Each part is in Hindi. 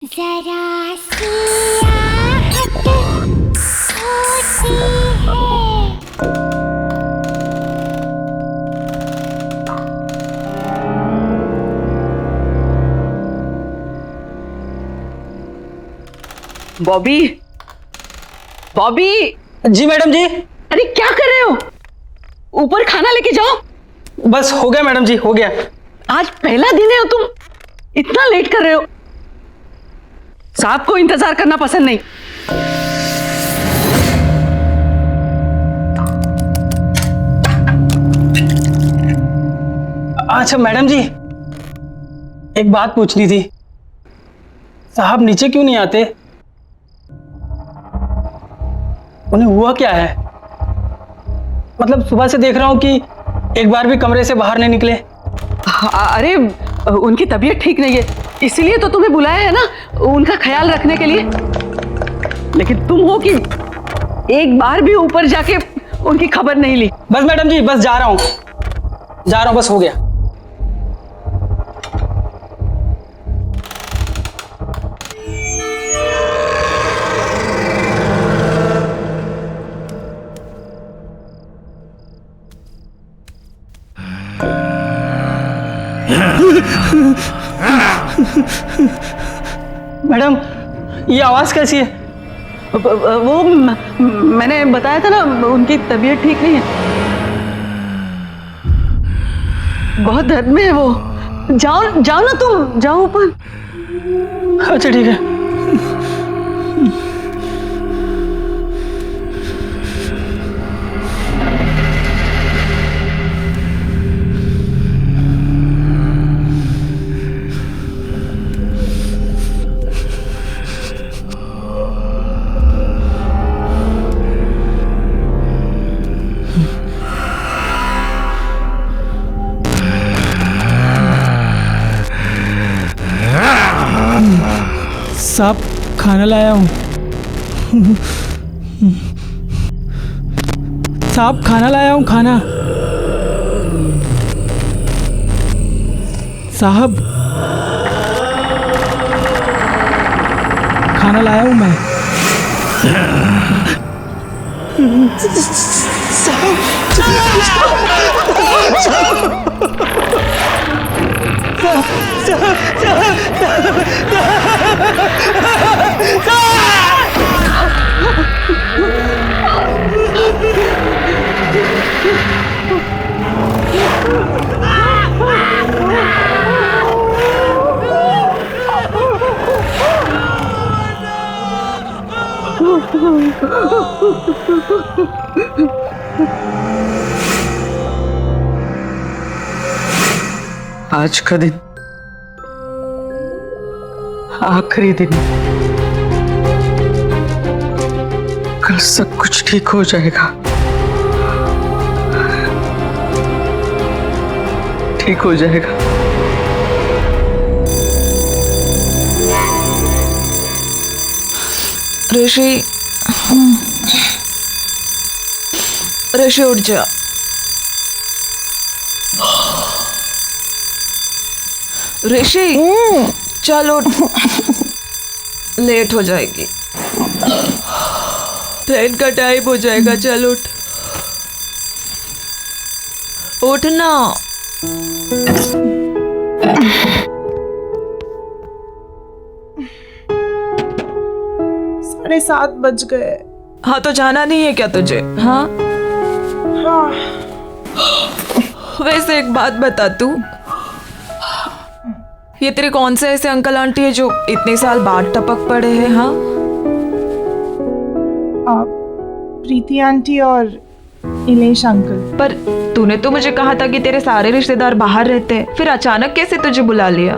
जरा सी आहट होती है। बॉबी, बॉबी। जी मैडम जी। अरे क्या कर रहे हो? ऊपर खाना लेके जाओ। बस हो गया मैडम जी, हो गया। आज पहला दिन है और तुम इतना लेट कर रहे हो। साहब को इंतजार करना पसंद नहीं। अच्छा मैडम जी, एक बात पूछनी थी। साहब नीचे क्यों नहीं आते? उन्हें हुआ क्या है? मतलब सुबह से देख रहा हूं कि एक बार भी कमरे से बाहर नहीं निकले। अरे उनकी तबीयत ठीक नहीं है, इसीलिए तो तुम्हें बुलाया है ना, उनका ख्याल रखने के लिए। लेकिन तुम हो कि एक बार भी ऊपर जाके उनकी खबर नहीं ली। बस मैडम जी, बस जा रहा हूं, बस हो गया। मैडम, ये आवाज कैसी है? वो मैंने बताया था ना, उनकी तबीयत ठीक नहीं है, बहुत दर्द में है वो। जाओ जाओ ना, तुम जाओ ऊपर। अच्छा ठीक है। साहब, खाना लाया हूँ। साहब, खाना लाया हूँ, खाना। साहब, खाना लाया हूँ मैं। आज का दिन आखिरी दिन, कल सब कुछ ठीक हो जाएगा, ठीक हो जाएगा। ऋषि, ऋषि उठ जा। ऋषि चल उठ, लेट हो जाएगी, ट्रेन का टाइम हो जाएगा। चल उठ, उठ ना। 7:30 बज गए। हाँ तो जाना नहीं है क्या तुझे? हाँ हाँ। वैसे एक बात बता, तू ये तेरे कौन से ऐसे अंकल आंटी है जो इतने साल बाद टपक पड़े हैं? हाँ, प्रीति आंटी और इलेश अंकल। पर तूने तो मुझे कहा था कि तेरे सारे रिश्तेदार बाहर रहते हैं, फिर अचानक कैसे तुझे बुला लिया?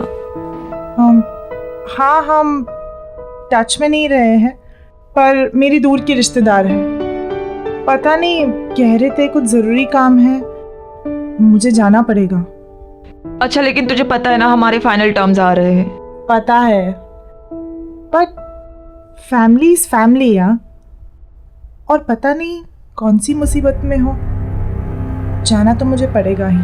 हाँ, हम टच में नहीं रहे हैं, पर मेरी दूर की रिश्तेदार है। पता नहीं, कह रहे थे कुछ जरूरी काम है, मुझे जाना पड़ेगा। अच्छा, लेकिन तुझे पता है ना हमारे फाइनल टर्म्स आ रहे हैं। पता है, बट फैमिली इज फैमिली यार। और पता नहीं कौन सी मुसीबत में हो, जाना तो मुझे पड़ेगा ही।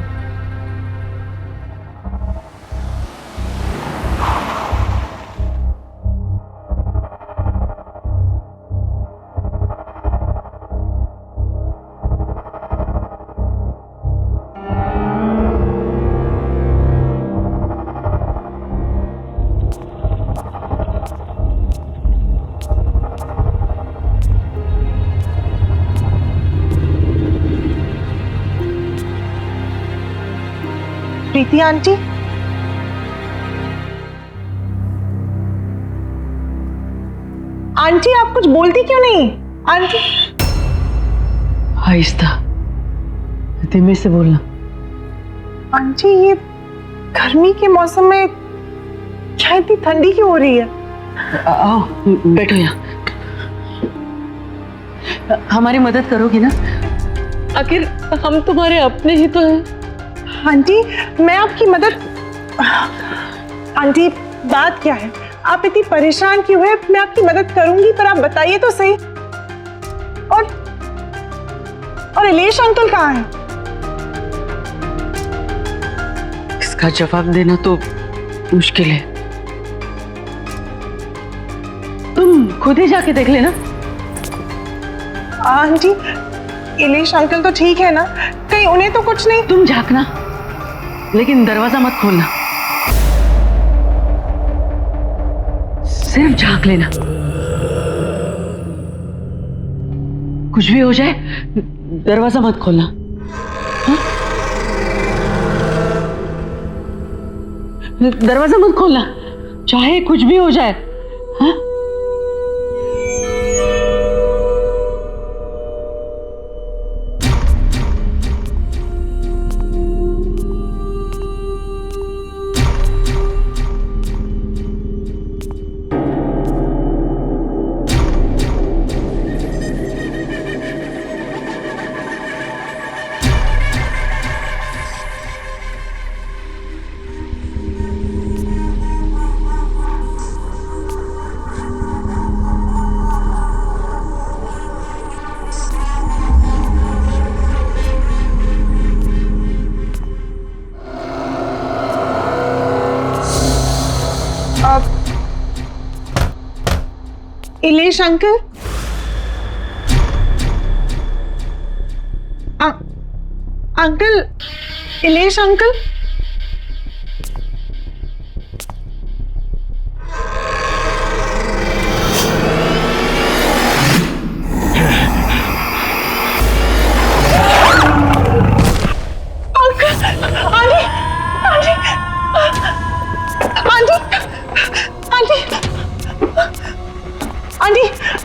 प्रीति आंटी, आंटी आप कुछ बोलती क्यों नहीं? आंटी आहिस्ता, धीमे से बोलना। आंटी ये गर्मी के मौसम में क्या इतनी ठंडी क्यों हो रही है? आओ बैठो यहाँ। हमारी मदद करोगी ना? आखिर हम तुम्हारे अपने ही तो हैं। आंटी मैं आपकी मदद, आंटी बात क्या है? आप इतनी परेशान क्यों है? मैं आपकी मदद करूंगी, पर आप बताइए तो सही। और इलेश अंकल कहाँ हैं? इसका जवाब देना तो मुश्किल है, तुम खुद ही जाके देख लेना। आंटी इलेश अंकल तो ठीक है ना? कहीं उन्हें तो कुछ नहीं? तुम झांकना, लेकिन दरवाजा मत खोलना, सिर्फ झांक लेना। कुछ भी हो जाए दरवाजा मत खोलना। हाँ? दरवाजा मत खोलना, चाहे कुछ भी हो जाए। हाँ? Ilesh uncle, uncle, Ilesh uncle,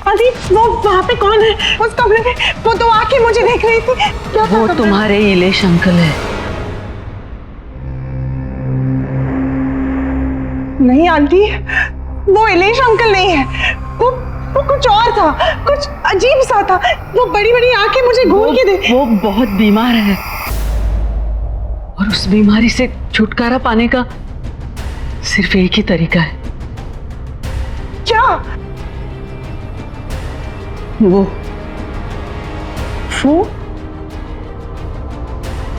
aunty वो वहाँ पे कौन है उस कमरे में? वो तो आके मुझे देख रही थी। क्या वो तुम्हारे इलेश अंकल है। नहीं आंटी, वो इलेश अंकल नहीं है, वो कुछ और था, कुछ अजीब सा था। वो बड़ी बड़ी आंखें मुझे घूर के दे। वो बहुत बीमार है और उस बीमारी से छुटकारा पाने का सिर्फ एक ही तरीका है। क्या? वो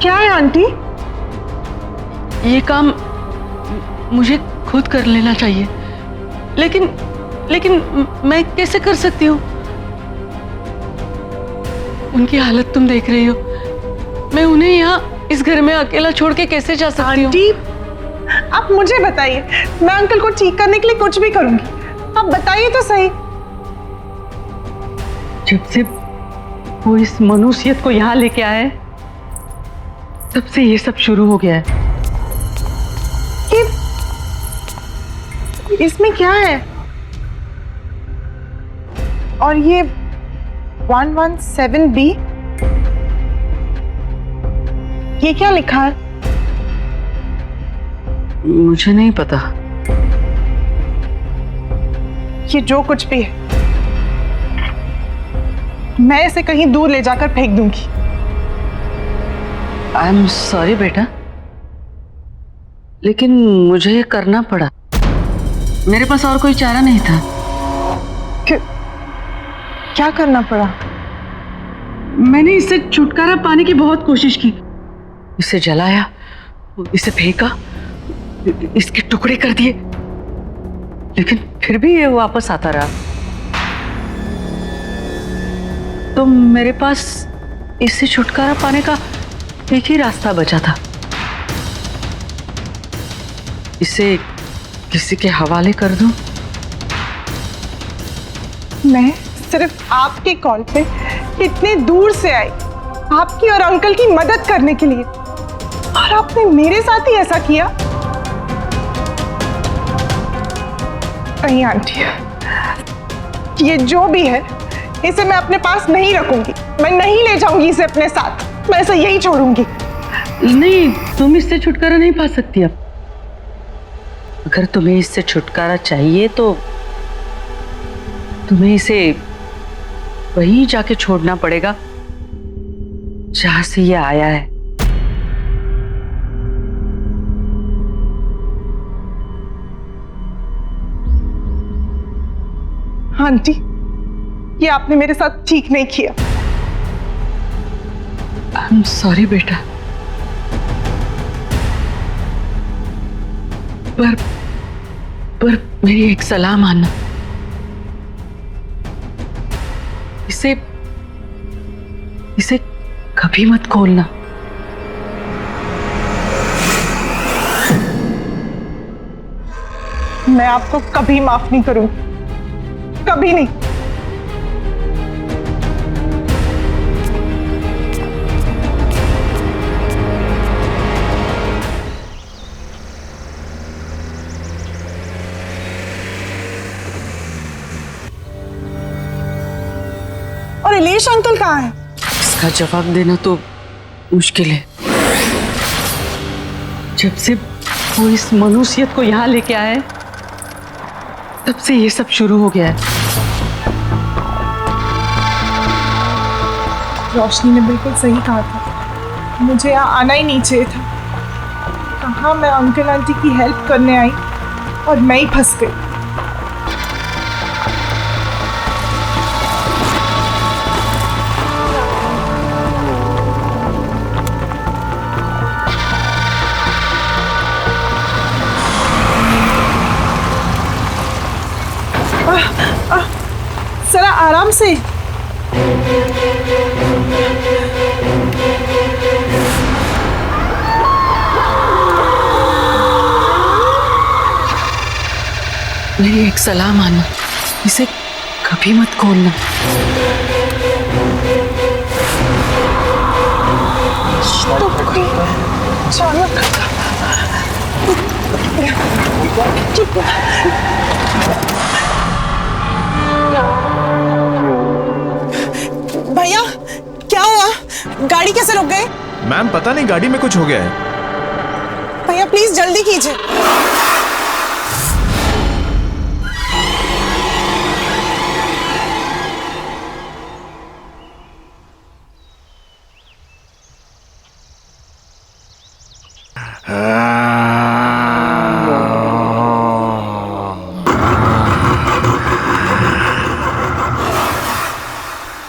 क्या है आंटी? ये काम मुझे खुद कर लेना चाहिए, लेकिन मैं कैसे कर सकती हूँ? उनकी हालत तुम देख रही हो, मैं उन्हें यहाँ इस घर में अकेला छोड़ के कैसे जा सकती हूँ? आंटी आप मुझे बताइए, मैं अंकल को ठीक करने के लिए कुछ भी करूंगी। आप बताइए तो सही। जब से वो इस मनुष्यत को यहाँ लेके आए, तब से ये सब शुरू हो गया है। इसमें क्या है? और ये 117B, ये क्या लिखा है? मुझे नहीं पता। ये जो कुछ भी है, मैं इसे कहीं दूर ले जाकर फेंक दूंगी। आई एम सॉरी बेटा, लेकिन मुझे ये करना पड़ा। मेरे पास और कोई चारा नहीं था। क्या करना पड़ा? मैंने इससे छुटकारा पाने की बहुत कोशिश की, इसे जलाया, इसे फेंका, इसके टुकड़े कर दिए, लेकिन फिर भी ये वापस आता रहा। तो मेरे पास इससे छुटकारा पाने का एक ही रास्ता बचा था, इसे किसी के हवाले कर दूं। मैं सिर्फ आपके कॉल पे इतने दूर से आई, आपकी और अंकल की मदद करने के लिए, और आपने मेरे साथ ही ऐसा किया? नहीं आंटी, ये जो भी है इसे मैं अपने पास नहीं रखूंगी। मैं नहीं ले जाऊंगी इसे अपने साथ। मैं इसे यही छोड़ूंगी। नहीं, तुम इससे छुटकारा नहीं पा सकती अब। अगर तुम्हें इससे छुटकारा चाहिए तो तुम्हें इसे वहीं जाके छोड़ना पड़ेगा जहां से ये आया है। आंटी, ये आपने मेरे साथ ठीक नहीं किया। आई एम सॉरी बेटा, पर मेरी एक सलाह मानना। इसे कभी मत खोलना। मैं आपको कभी माफ नहीं करूंगी, कभी नहीं। और इलेश अंकल कहाँ है? इसका जवाब देना तो मुश्किल है। जब से वो इस मनुष्यत को यहाँ लेके आए तब से ये सब शुरू हो गया है। रोशनी ने बिल्कुल सही कहा था, मुझे यहाँ आना ही नहीं चाहिए था। कहाँ मैं अंकल आंटी की हेल्प करने आई और मैं ही फंस गई। जरा आराम से। मेरी एक सलाह मानना, इसे कभी मत खोलना। भैया, क्या हुआ? गाड़ी कैसे रुक गई? मैम पता नहीं, गाड़ी में कुछ हो गया है। भैया प्लीज जल्दी कीजिए।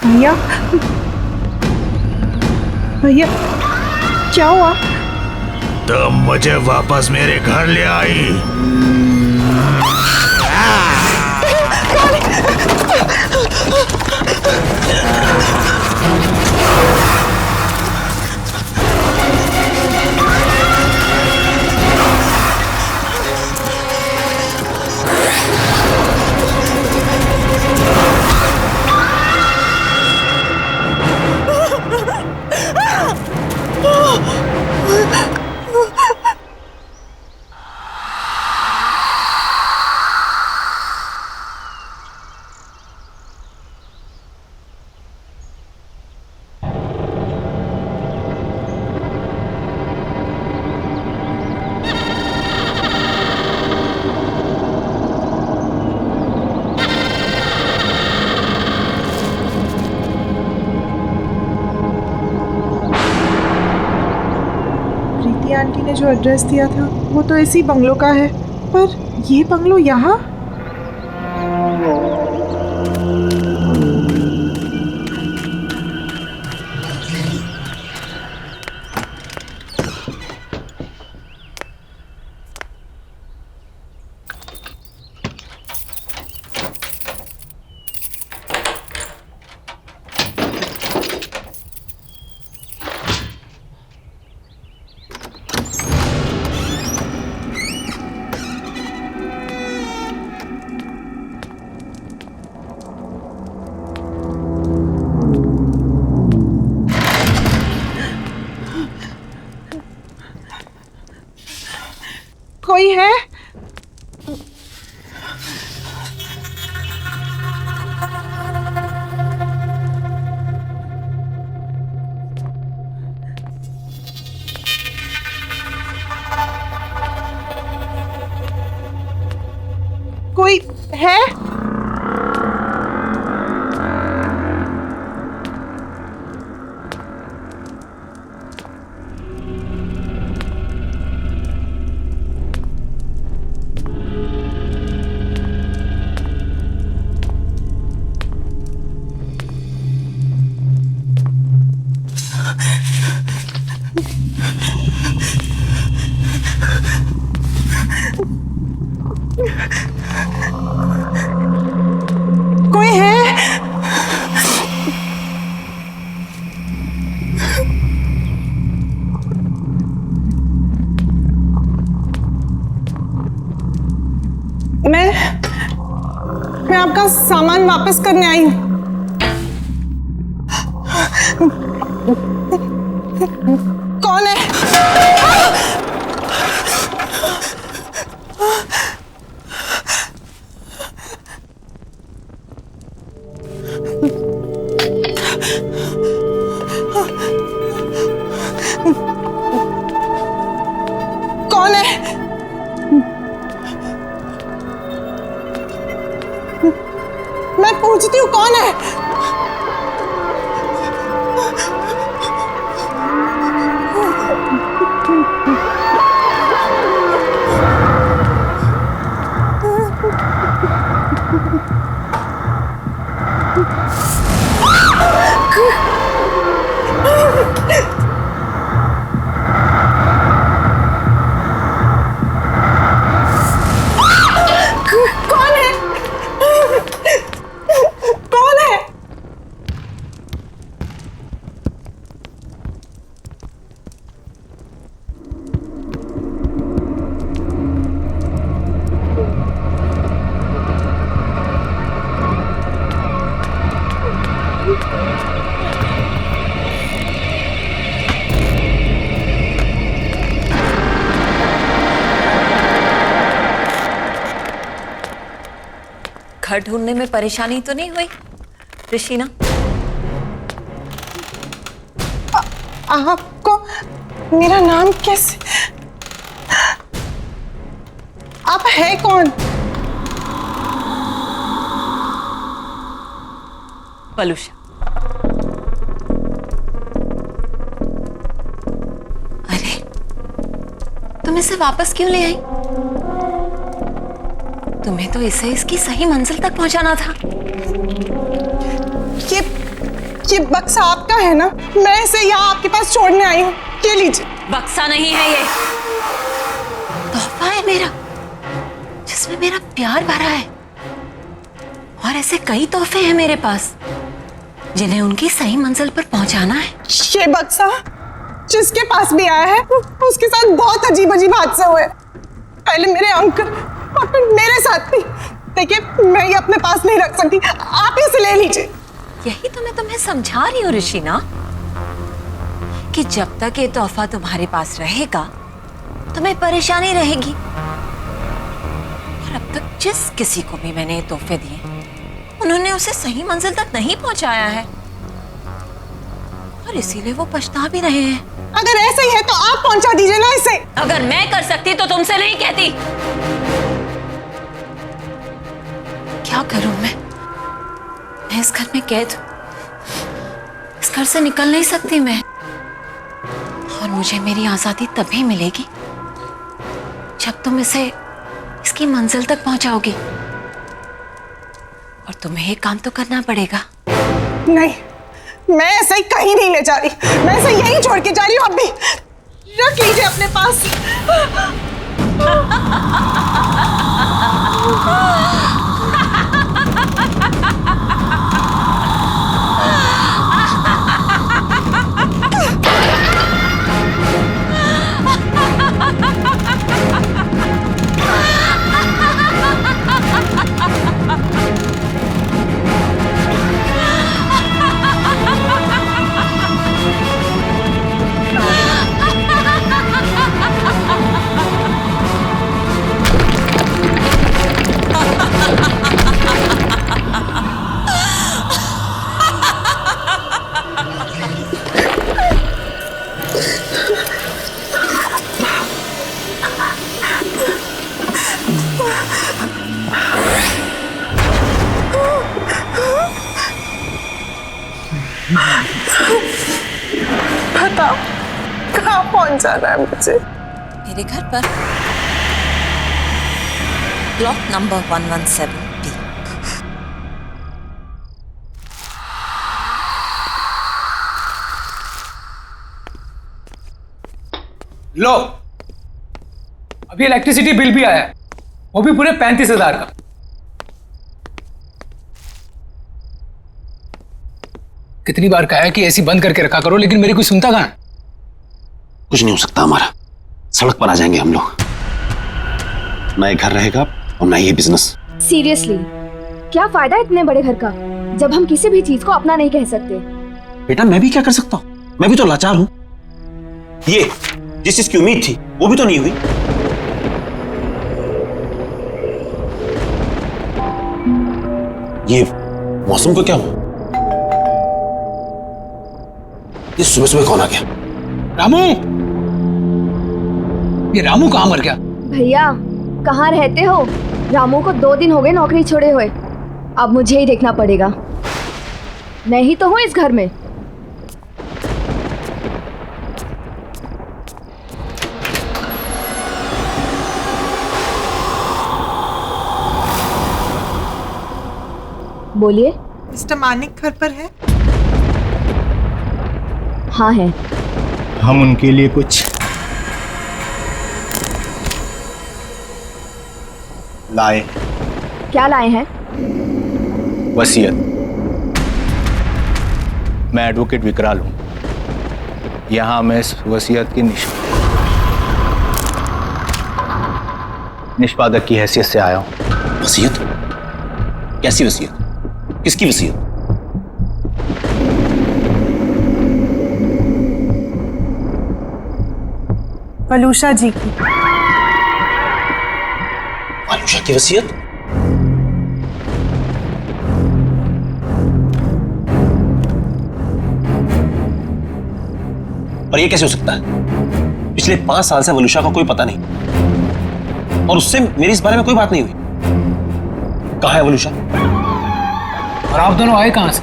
भैया, भैया क्या हुआ? तुम मुझे वापस मेरे घर ले आई। आंटी ने जो एड्रेस दिया था वो तो इसी बंगलो का है, पर ये बंगलो यहाँ? कोई है? कोई है? कोई है? मैं आपका सामान वापस करने आई हूँ। कौन है? कौन है? मैं पूछती हूँ कौन है? कौन है? कौन है? घर ढूंढने में परेशानी तो नहीं हुई ऋषिना? आपको मेरा नाम कैसे? आप है कौन? पलूषा। अरे तुम इसे वापस क्यों ले आई? तुम्हें तो इसे इसकी सही मंजिल तक पहुंचाना था। ये बक्सा आपका है ना? मैं इसे यहाँ आपके पास छोड़ने आई हूँ। ये लीजिए। बक्सा नहीं है ये, तोहफा है मेरा, जिसमें मेरा प्यार भरा है। और ऐसे कई तोहफे हैं मेरे पास जिन्हें उनकी सही मंजिल पर पहुंचाना है। ये बक्सा जिसके पास भी आया है उसके साथ बहुत अजीब अजीब हादसे हुए। पहले मेरे अंकल और फिर मेरे साथ भी। देखिए मैं ये अपने पास नहीं रख सकती, आप इसे ले लीजिए। यही तो मैं तुम्हें समझा रही हूँ ऋषिना, कि जब तक ये तोहफा तुम्हारे पास रहेगा तुम्हें परेशानी रहेगी। और अब तक जिस किसी को भी मैंने ये तोहफे दिए उन्होंने उसे सही मंजिल तक नहीं पहुंचाया है, और इसीलिए वो पछता भी रहे हैं। अगर ऐसे ही है तो आप पहुंचा दीजिए ना इसे। अगर मैं कर सकती तो तुमसे नहीं कहती। क्या करूं मैं इस घर में कैद हूं। इस घर से निकल नहीं सकती मैं, और मुझे मेरी आजादी तभी मिलेगी जब तुम इसे इसकी मंजिल तक पहुंचाओगी। और तुम्हें एक काम तो करना पड़ेगा। नहीं, मैं ऐसे ही कहीं नहीं ले जा रही। मैं इसे यहीं छोड़ के जा रही हूँ। अब भी रख लीजिए अपने पास। कहाँ जाना है मुझे? मेरे घर पर, ब्लॉक नंबर 117B। लो, अभी इलेक्ट्रिसिटी बिल भी आया है, वो भी पूरे 35,000 का। कितनी बार कहा है कि एसी बंद करके रखा करो, लेकिन मेरी कोई सुनता कहाँ है? कुछ नहीं हो सकता हमारा, सड़क पर आ जाएंगे हम लोग। ना ये घर रहेगा और ना ये बिजनेस। सीरियसली, क्या फायदा इतने बड़े घर का जब हम किसी भी चीज को अपना नहीं कह सकते? बेटा मैं भी क्या कर सकता हूँ, मैं भी तो लाचार हूँ। ये जिस चीज की उम्मीद थी वो भी तो नहीं हुई। ये मौसम को क्या हुआ? ये सुबह सुबह कौन आ गया? रामू, ये रामू कहाँ मर गया? भैया कहाँ रहते हो? रामू को 2 दिन हो गए नौकरी छोड़े हुए। अब मुझे ही देखना पड़ेगा। मैं ही तो हूँ इस घर में। बोलिए। मिस्टर मानिक घर पर है? हाँ है। हम उनके लिए कुछ लाए। क्या लाए हैं? वसीयत। मैं एडवोकेट विकराल हूं, यहां मैं इस वसीयत की निष्पादक की हैसियत से आया हूं। वसीयत? कैसी वसीयत? किसकी वसीयत? वलूषा जी की। वलूषा की वसीयत? और ये कैसे हो सकता है? पिछले 5 साल से वलूषा का कोई पता नहीं, और उससे मेरी इस बारे में कोई बात नहीं हुई। कहाँ है वलूषा? और आप दोनों आए कहां से?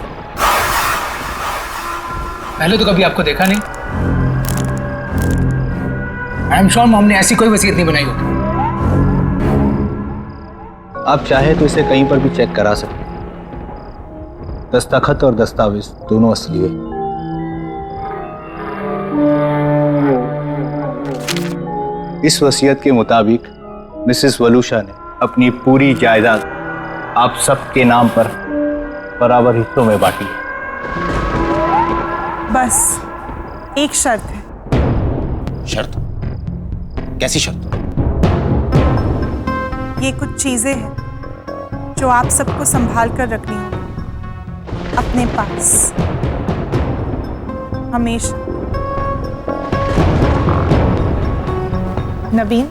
पहले तो कभी आपको देखा नहीं। आई एम श्योर मॉम ने ऐसी कोई वसीयत नहीं बनाई होगी। आप चाहे तो इसे कहीं पर भी चेक करा सकते हैं। दस्तखत और दस्तावेज दोनों असली है। इस वसीयत के मुताबिक मिसेस वलूषा ने अपनी पूरी जायदाद आप सबके नाम पर बराबर हिस्सों में बांटी है। बस एक शर्त है। शर्त? कैसी शर्त? ये कुछ चीजें हैं जो आप सबको संभाल कर रखनी होगी अपने पास हमेशा। नवीन,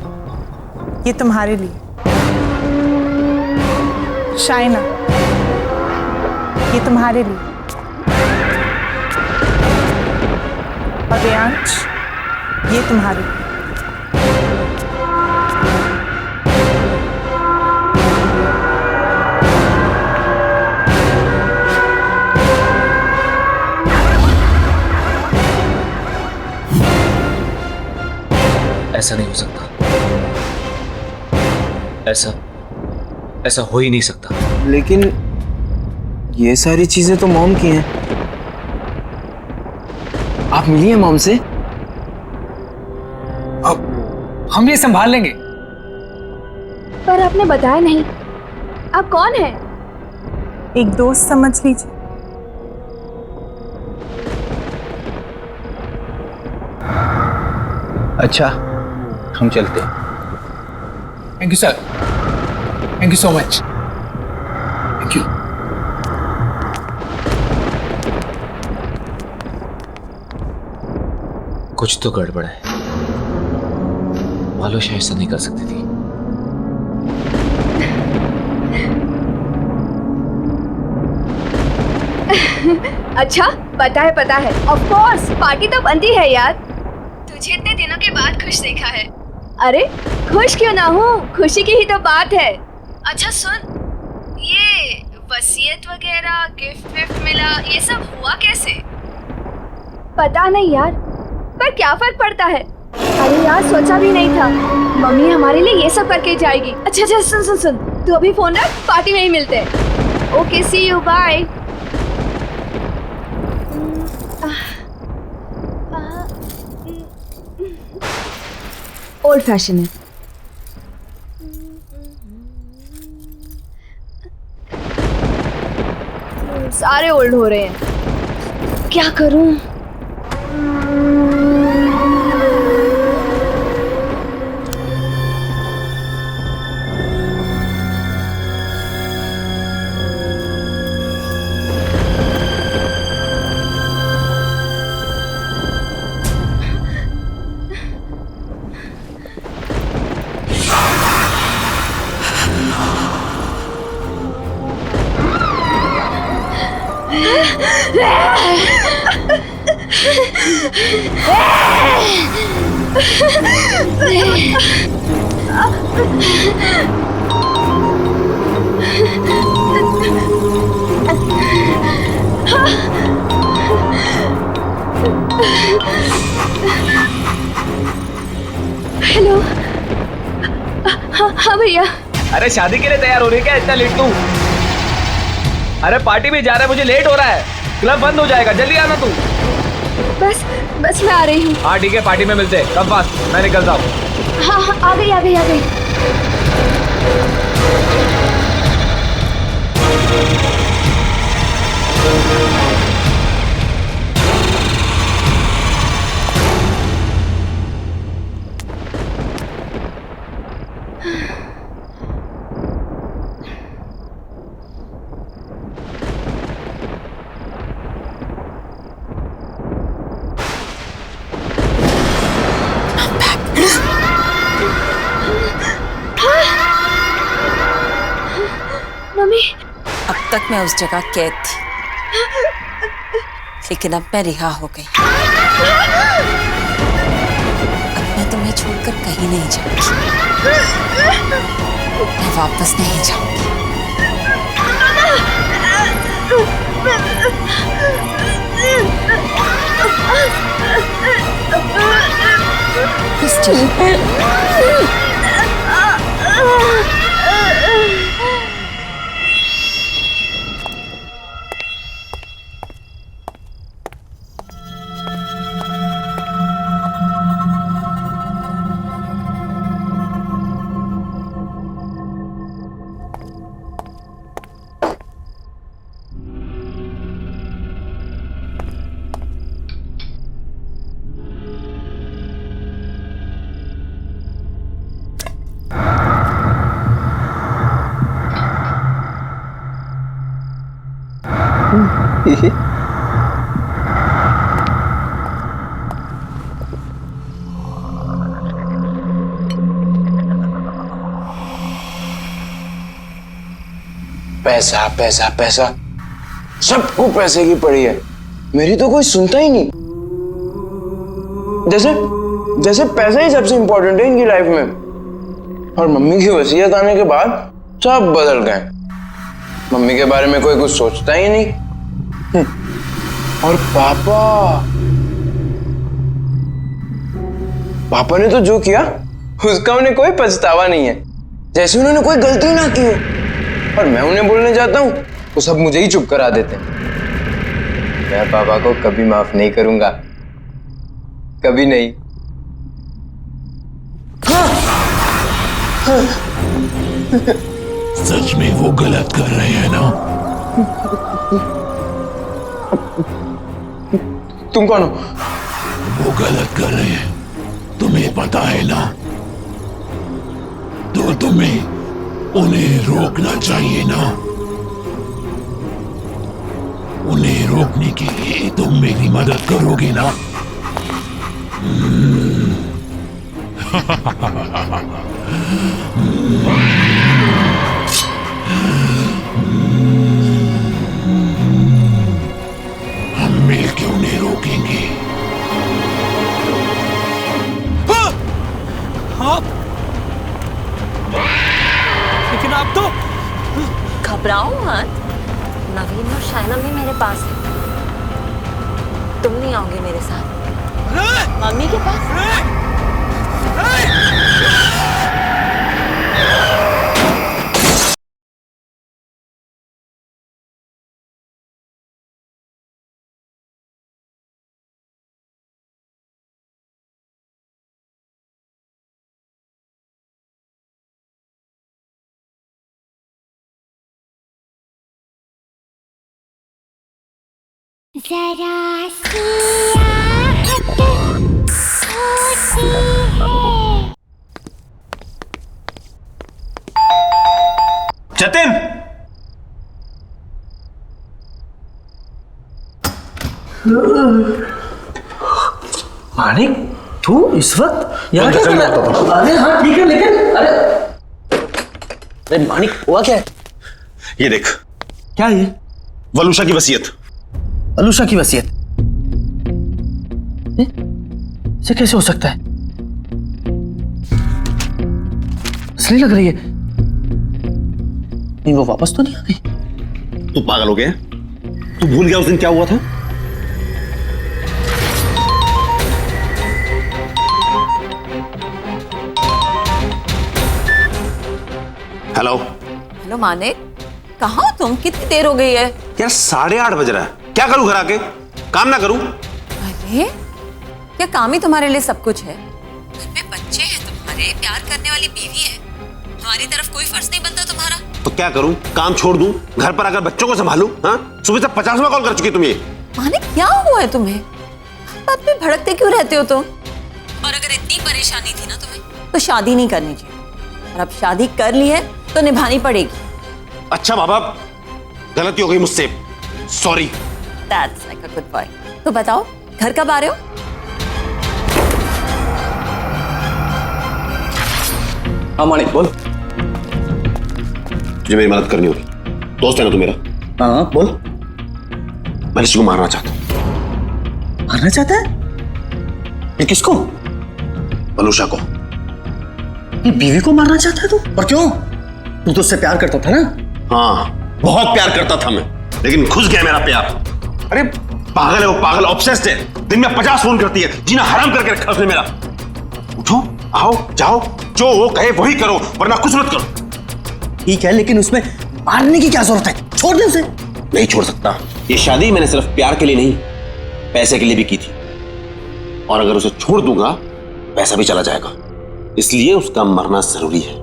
ये तुम्हारे लिए। शाइना, ये तुम्हारे लिए। और रेयांश, ये तुम्हारे लिए। ऐसा नहीं हो सकता। ऐसा हो ही नहीं सकता। लेकिन ये सारी चीजें तो मॉम की हैं। आप मिलिए मॉम से। अब हम ये संभाल लेंगे। पर आपने बताया नहीं, आप कौन हैं? एक दोस्त समझ लीजिए। अच्छा, हम चलते हैं। Thank you sir, thank you so much. Thank you. कुछ तो गड़बड़ है। वलूषा ऐसा नहीं कर सकती थी। अच्छा, पता है। ऑफ कोर्स, पार्टी तो बनती है यार। तुझे इतने दिनों के बाद खुश देखा है। अरे खुश क्यों ना हूँ, खुशी की ही तो बात है। अच्छा सुन, ये वसीयत वगैरह गिफ्ट विफ्ट मिला, ये सब हुआ कैसे? पता नहीं यार, पर क्या फर्क पड़ता है? अरे यार, सोचा भी नहीं था मम्मी हमारे लिए ये सब करके जाएगी। अच्छा अच्छा, सुन सुन सुन, तू अभी फोन रख, पार्टी में ही मिलते हैं। Okay, see you, bye. Old fashion है। सारे ओल्ड हो रहे हैं, क्या करूं? हेलो। हाँ भैया। अरे शादी के लिए तैयार हो रही है क्या इतना लेट तू? अरे पार्टी में जा रहा है, मुझे लेट हो रहा है, क्लब बंद हो जाएगा, जल्दी आना तू। बस बस मैं आ रही हूँ। हाँ ठीक है, पार्टी में मिलते हैं, कब फास्ट, मैं निकलता हूँ। हाँ हाँ, आ गई आ गई आ गई। अब तक मैं उस जगह कैद थी, लेकिन अब मैं रिहा हो गई। अब मैं तुम्हें छोड़कर कहीं नहीं जाऊंगी, मैं वापस नहीं जाऊंगी। पैसा पैसा पैसा, सबको पैसे की पड़ी है, मेरी तो कोई सुनता ही नहीं। जैसे जैसे पैसा ही सबसे इंपॉर्टेंट है इनकी लाइफ में। और मम्मी की वसीयत आने के बाद सब बदल गए। मम्मी के बारे में कोई कुछ सोचता ही नहीं। और पापा ने तो जो किया उसका उन्हें कोई पछतावा नहीं है, जैसे उन्होंने कोई गलती ना की हो। और मैं उन्हें बोलने जाता हूँ तो सब मुझे ही चुप करा देते हैं। मैं पापा को कभी माफ नहीं करूंगा, कभी नहीं। सच में वो गलत कर रहे हैं ना? तुम कौन हो? वो गलत कर रहे हैं, तुम्हें पता है ना? तो तुम्हें उन्हें रोकना चाहिए ना? उन्हें रोकने के लिए तुम मेरी मदद करोगे ना? हम मिलकर उन्हें रोकेंगे। आप लेकिन आप तो घबराओ मत, नवीन और शायना भी मेरे पास है। तुम नहीं आओगे मेरे साथ मम्मी के पास? जरा सी आहट होती है। जतिन, मानिक तू इस वक्त यहाँ क्या कर रहा है? अरे हाँ ठीक है, लेकिन अरे मानिक हुआ क्या है? ये देख। क्या ये? वलूशा की वसीयत। वलूशा की वसीयत? इसे कैसे हो सकता है? असली लग रही है। नहीं वो वापस तो नहीं आ गई? तू पागल हो गया? तू भूल गया उस दिन क्या हुआ था? हेलो हेलो मानिक, कहाँ हो तुम? कितनी देर हो गई है? यार 8:30 बज रहा है। क्या करूं घर आके? काम ना करूं? अरे क्या काम ही तुम्हारे लिए सब कुछ है? घर में बच्चे हैं तुम्हारे, प्यार करने वाली बीवी है, हमारी तरफ कोई फर्ज नहीं बनता तुम्हारा? तो क्या करूं? काम छोड़ दूं? घर पर आकर बच्चों को संभालूं? हाँ, सुबह से 50वां कॉल कर चुकी तुम ये। मानिक क्या हुआ है तुम्हें? बात में भड़कते क्यों रहते हो तुम? और अगर इतनी परेशानी थी ना तुम्हें तो शादी नहीं करनी चाहिए, और अब शादी कर ली है तो निभानी पड़ेगी। अच्छा बाबा, गलती हो गई मुझसे, sorry. That's like a good boy। तो बताओ घर कब आ रहे हो? हाँ मानिक बोल। तुझे मेरी मदद करनी होगी, दोस्त है ना तू मेरा। हाँ बोल। मैं ऋषि को मारना चाहता हूँ। मारना चाहता है? ये किसको? वलूशा को। ये बीवी को मारना चाहता है तू? और क्यों? तू तो उससे प्यार करता था ना? हाँ बहुत प्यार करता था मैं, लेकिन घुस गया मेरा प्यार। अरे पागल है वो, पागल ऑब्सेस्ड है। दिन में 50 फोन करती है, जीना हराम करके रखा उसने मेरा। उठो आओ जाओ, जो वो कहे वही करो, वरना कुछ मत करो। ठीक है, लेकिन उसमें मारने की क्या जरूरत है? छोड़ दे उसे। नहीं छोड़ सकता। ये शादी मैंने सिर्फ प्यार के लिए नहीं, पैसे के लिए भी की थी, और अगर उसे छोड़ दूंगा पैसा भी चला जाएगा, इसलिए उसका मरना जरूरी है।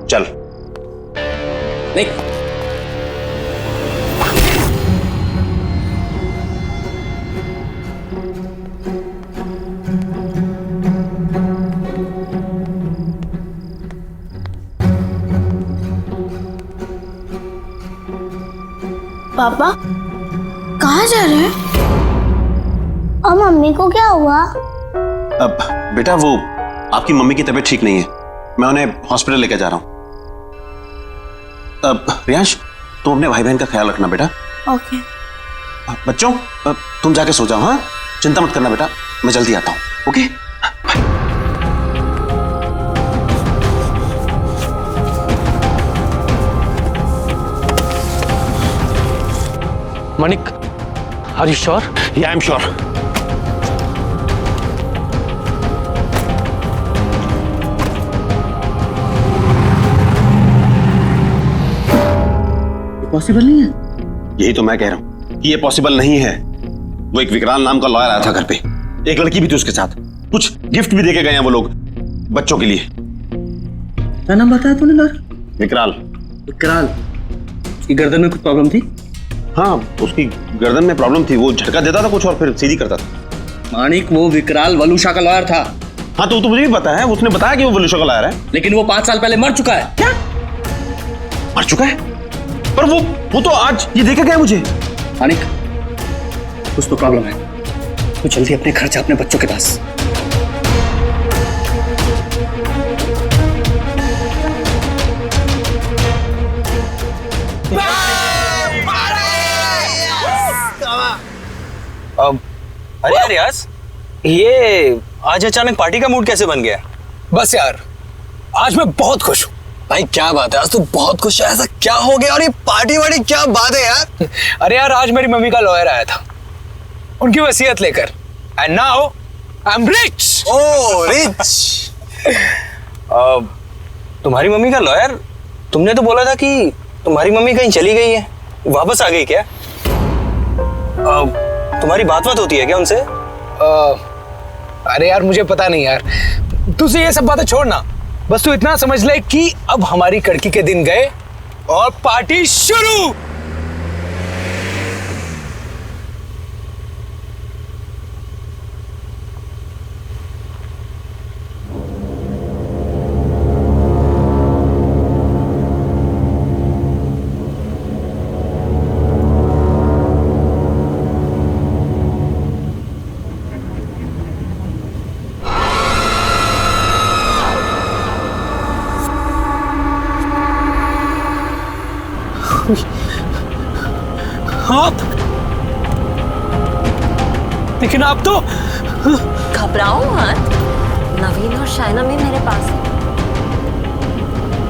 चल। नहीं। पापा कहाँ जा रहे हैं? और मम्मी को क्या हुआ? अब बेटा वो आपकी मम्मी की तबीयत ठीक नहीं है, मैं उन्हें हॉस्पिटल लेकर जा रहा हूं। अब रियांश तुम अपने भाई बहन का ख्याल रखना बेटा। ओके। बच्चों तुम जाके सो जाओ। हाँ चिंता मत करना बेटा, मैं जल्दी आता हूं। Okay Manik, are you sure? या आई एम श्योर। पॉसिबल नहीं है। यही तो मैं कह रहा हूं कि ये पॉसिबल नहीं है। वो एक विकराल नाम का लॉयर आया था घर पे, एक लड़की भी थी उसके साथ, कुछ गिफ्ट भी देके गए हैं वो लोग बच्चों के लिए। क्या नाम बताया तूने लॉयर? विकराल। विकराल? उसकी गर्दन में कुछ प्रॉब्लम थी? हाँ उसकी गर्दन में प्रॉब्लम थी, वो झटका देता था कुछ और फिर सीधी करता था। मानिक वो विकराल वलूशा का लॉयर था। हाँ तो मुझे भी पता है, उसने बताया कि वो वलूशा का लॉयर है। लेकिन वो 5 साल पहले मर चुका है। क्या मर चुका है? पर वो तो आज ये देखे गया मुझे। मानिक कुछ तो प्रॉब्लम है, तो जल्दी अपने घर जा, अपने बच्चों के पास। अरे यार यास, ये आज अचानक पार्टी का मूड कैसे बन गया? बस यार आज मैं बहुत खुश हूँ। भाई क्या बात है, आज तो बहुत खुश है। ऐसा क्या हो गया? और ये पार्टी वार्टी क्या बात है यार? अरे यार आज मेरी मम्मी का लॉयर आया था उनकी वसीयत लेकर, and now I am rich. Oh rich. तुम्हारी मम्मी का लॉयर, तुमने तो बोला था कि तुम्हारी मम्मी कहीं चली गई है, वापस आ गई क्या? तुम्हारी बात होती है क्या उनसे? अरे यार मुझे पता नहीं यार, तुझे ये सब बातें छोड़ना, बस तू इतना समझ ले कि अब हमारी कड़की के दिन गए और पार्टी शुरू। आप लेकिन आप तो घबराओ मत, नवीन और शायना भी मेरे पास है।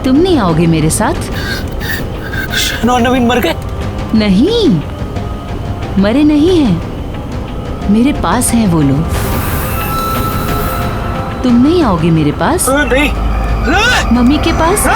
तुम नहीं आओगे मेरे साथ? शायना और नवीन मर गए? नहीं, मरे नहीं हैं, मेरे पास हैं वो लोग। तुम नहीं आओगे मेरे पास? नहीं। मम्मी के पास?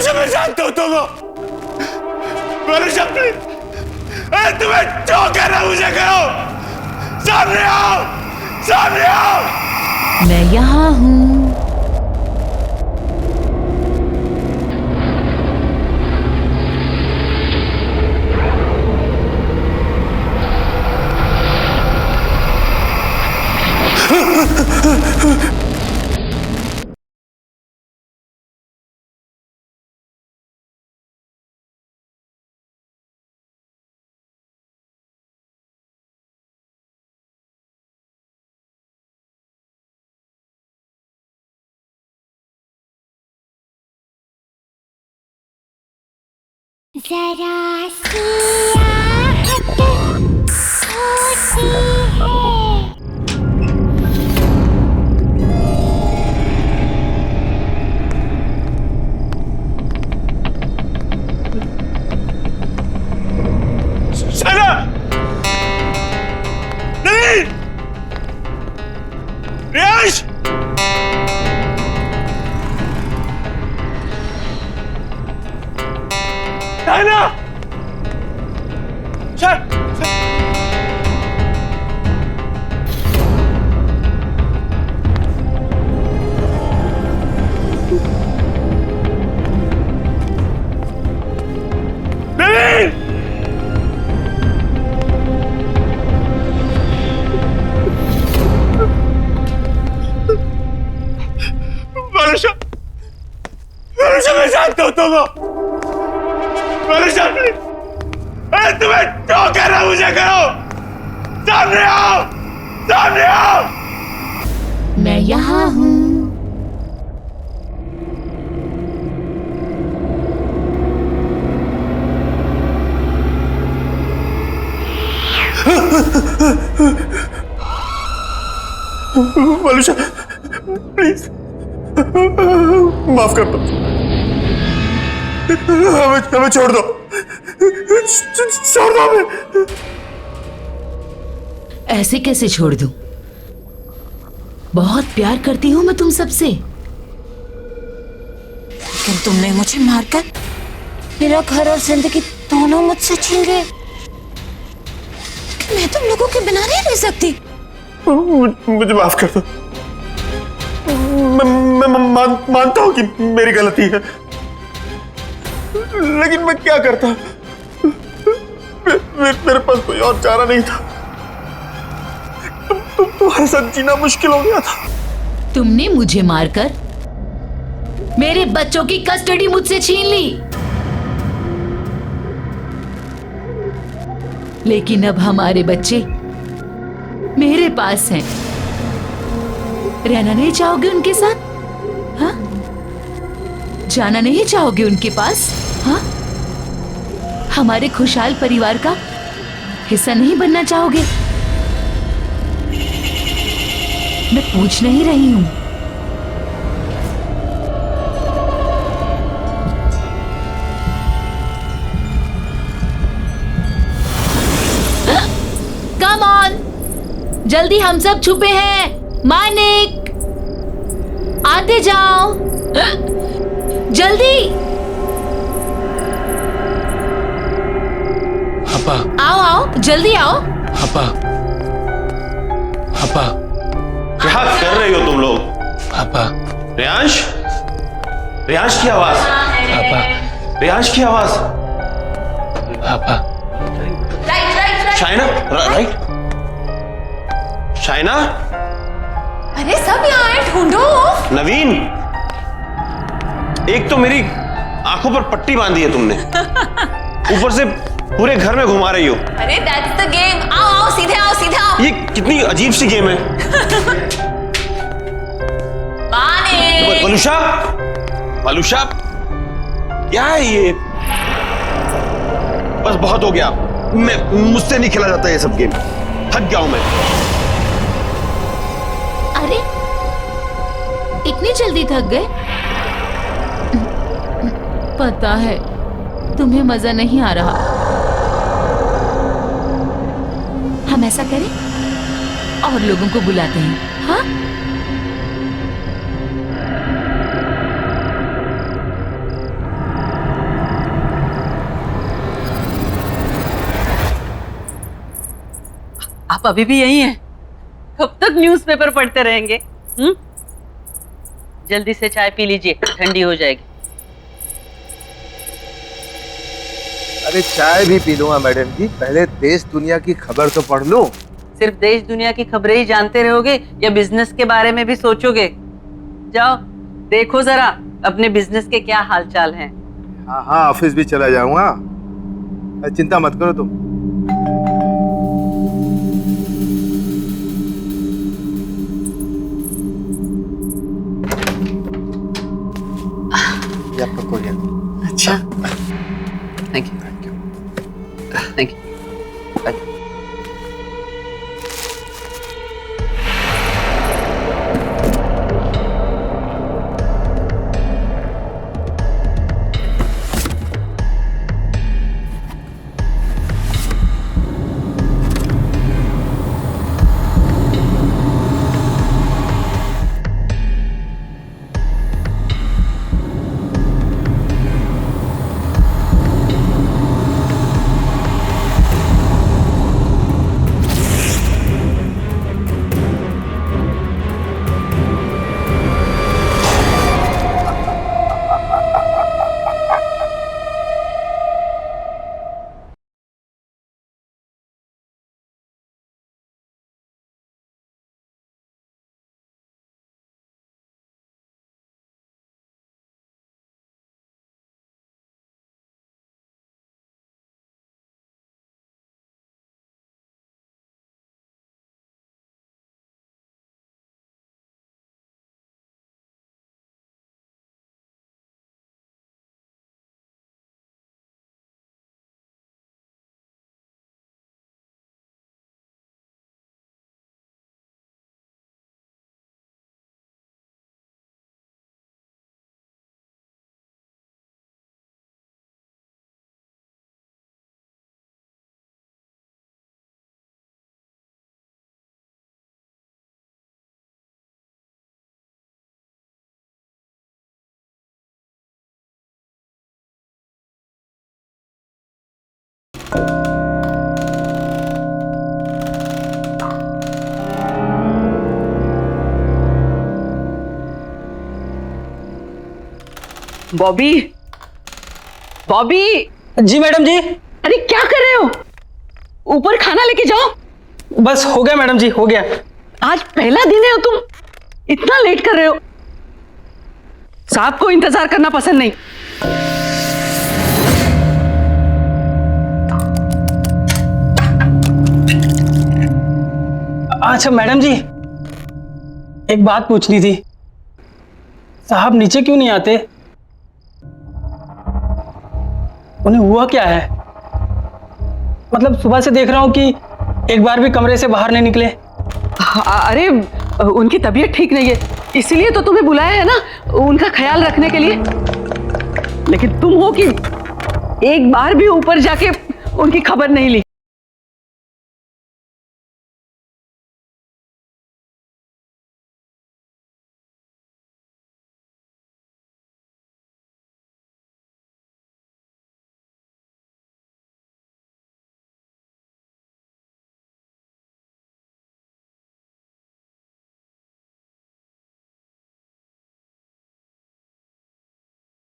मैं जानता हूं तुम तुम्हें जो कहना मुझे कहो। सामने आओ, सामने आओ। मैं यहाँ हूँ। जरा सी आहट होती है। शायना! नवीन! रियाज! शायना! नवीन! वरुषा! वरुषा, मैं जानता हूं तुम हो। वरुषा, अरे तुम्हें जो कहना मुझे कहो। सामने आओ, सामने आओ। मैं यहाँ हूँ। वरुषा, प्लीज माफ कर दो, हमें छोड़ दो, छोड़ दो हमें। ऐसे कैसे छोड़ दूं? बहुत प्यार करती हूँ मैं तुम सबसे। लेकिन तुमने मुझे मारकर मेरा घर और जिंदगी दोनों मुझसे छीन गए। मैं तुम लोगों के बिना नहीं रह सकती। मुझे माफ कर दो। मैं मानता हूं कि मेरी गलती है, लेकिन मैं क्या करता? मेरे पास कोई और चारा नहीं था। तुम्हारे साथ जीना मुश्किल हो गया था। तुमने मुझे मारकर मेरे बच्चों की कस्टडी मुझसे छीन ली, लेकिन अब हमारे बच्चे मेरे पास हैं। रहना नहीं चाहोगे उनके साथ? हाँ? जाना नहीं चाहोगे उनके पास? हाँ? हमारे खुशहाल परिवार का हिस्सा नहीं बनना चाहोगे? मैं पूछ नहीं रही हूं। कम ऑन, जल्दी, हम सब छुपे हैं। मानिक, आते जाओ, जल्दी। पापा, आओ आओ, जल्दी आओ। पापा, पापा, क्या कर रही हो तुम लोग? पापा, रियांश, रियांश की आवाज। पापा, रियांश की आवाज। पापा, शाइना, राइट? शाइना, अरे सब यहाँ है, ढूंढो। नवीन, एक तो मेरी आंखों पर पट्टी बांधी है तुमने, ऊपर से पूरे घर में घुमा रही हो। अरे दैट्स द गेम। आओ आओ, सीधे आओ, सीधे आओ। ये कितनी अजीब सी गेम है। वलूषा, वलूषा, क्या है ये? बस बहुत हो गया, मुझसे नहीं खेला जाता ये सब गेम, थक गया हूं मैं। अरे इतनी जल्दी थक गए? पता है तुम्हें मजा नहीं आ रहा। हम ऐसा करें, और लोगों को बुलाते हैं। हाँ, आप अभी भी यही हैं? कब तक न्यूज़पेपर पढ़ते रहेंगे? जल्दी से चाय पी लीजिए, ठंडी हो जाएगी। अरे चाय भी पी लूंगा मैडम जी, पहले देश दुनिया की खबर तो पढ़ लूं। सिर्फ देश दुनिया की खबरें ही जानते रहोगे या बिजनेस के बारे में भी सोचोगे? जाओ देखो जरा अपने बिजनेस के क्या हालचाल हैं। हाँ हाँ, ऑफिस भी चला जाऊंगा, चिंता मत करो तुम। ये आपका कोरियर। अच्छा, thank you, thank you, thank you. Bobby, Bobby. जी मैडम जी। अरे क्या कर रहे हो? ऊपर खाना लेके जाओ। बस हो गया मैडम जी, हो गया। आज पहला दिन है और तुम इतना लेट कर रहे हो। साहब को इंतजार करना पसंद नहीं। अच्छा मैडम जी, एक बात पूछनी थी। साहब नीचे क्यों नहीं आते? उन्हें हुआ क्या है? मतलब सुबह से देख रहा हूं कि एक बार भी कमरे से बाहर नहीं निकले। अरे उनकी तबीयत ठीक नहीं है, इसीलिए तो तुम्हें बुलाया है ना, उनका ख्याल रखने के लिए। लेकिन तुम हो कि एक बार भी ऊपर जाके उनकी खबर नहीं ली।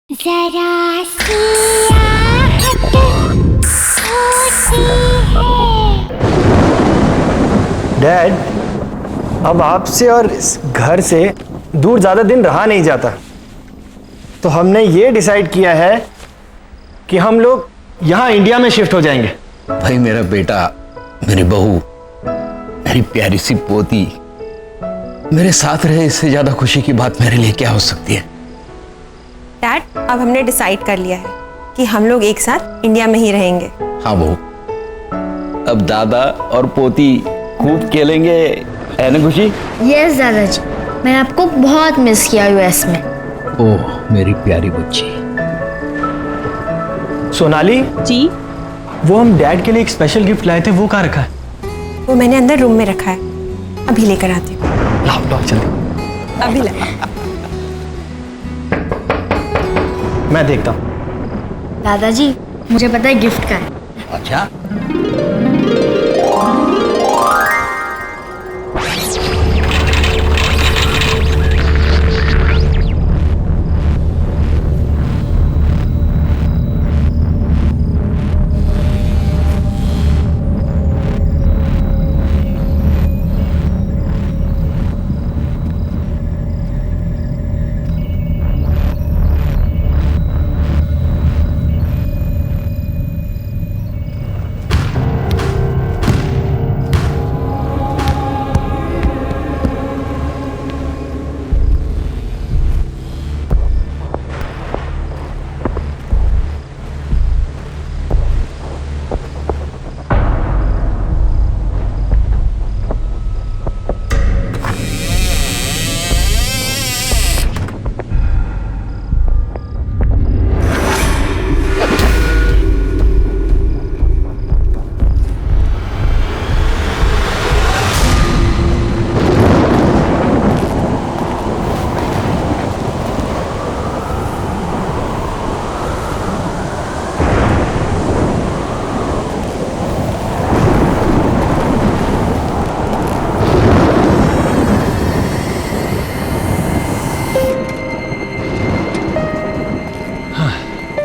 जरा सी डैड, अब आपसे और इस घर से दूर ज़्यादा दिन रहा नहीं जाता, तो हमने ये डिसाइड किया है कि हम लोग यहाँ इंडिया में शिफ्ट हो जाएंगे। भाई मेरा बेटा, मेरी बहू, मेरी प्यारी सी पोती मेरे साथ रहे, इससे ज्यादा खुशी की बात मेरे लिए क्या हो सकती है। डैड, अब हमने डिसाइड कर लिया है कि हम लोग एक साथ इंडिया में ही रहेंगे। हाँ बहू, अब दादा और पोती खूब खेलेंगे, है ना खुशी? यस दादाजी, मैंने आपको बहुत मिस किया यूएस में। ओह मेरी प्यारी बच्ची। सोनाली जी, वो हम डैड के लिए एक स्पेशल गिफ्ट लाए थे, वो कहाँ रखा है? वो मैंने अंदर रूम में रखा है, अभी लेकर आती हूँ। लाओ चलो, अभी ला। मैं देखता हूँ। दादाजी मुझे पता है गिफ्ट का है। अच्छा,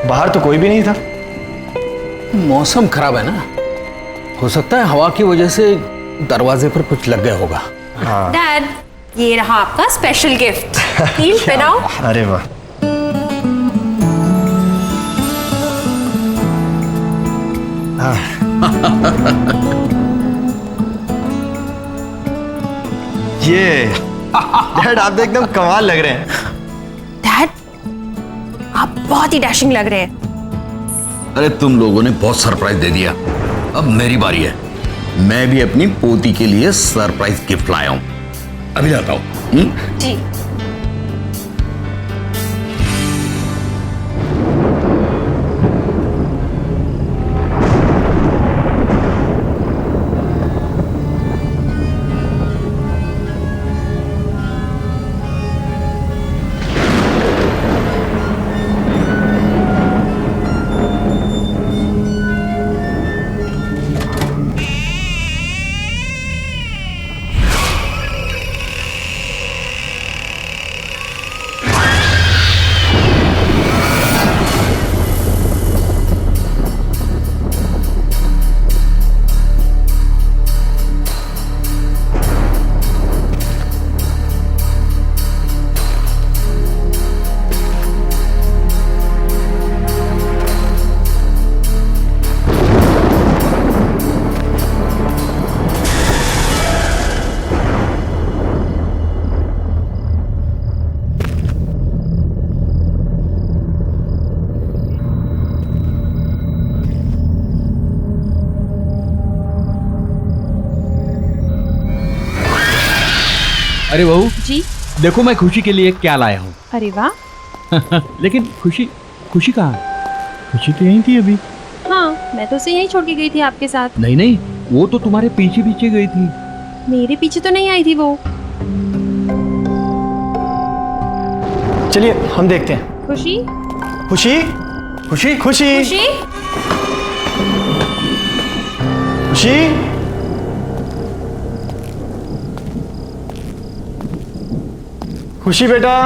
बाहर तो कोई भी नहीं था। मौसम खराब है ना, हो सकता है हवा की वजह से दरवाजे पर कुछ लग गया होगा। हाँ। डैड, ये रहा आपका स्पेशल गिफ्ट। हील पहनाओ। अरे वाह, ये डैड आप तो एकदम कमाल लग रहे हैं। डैड, आप बहुत ही डैशिंग लग रहे हैं। अरे तुम लोगों ने बहुत सरप्राइज दे दिया, अब मेरी बारी है। मैं भी अपनी पोती के लिए सरप्राइज गिफ्ट लाया हूं, अभी लाता हूं। जी। अरे बहू जी। देखो मैं खुशी के लिए क्या लाया हूँ। अरे वाह। लेकिन खुशी खुशी कहाँ है? खुशी तो यहीं थी अभी। हाँ, मैं तो उसे यहीं छोड़ के गई थी आपके साथ। नहीं नहीं, वो तो तुम्हारे पीछे पीछे गई थी। मेरे पीछे तो नहीं आई थी वो। चलिए हम देखते हैं। खुशी खुशी खुशी खुशी खुशी खुशी खुशी बेटा।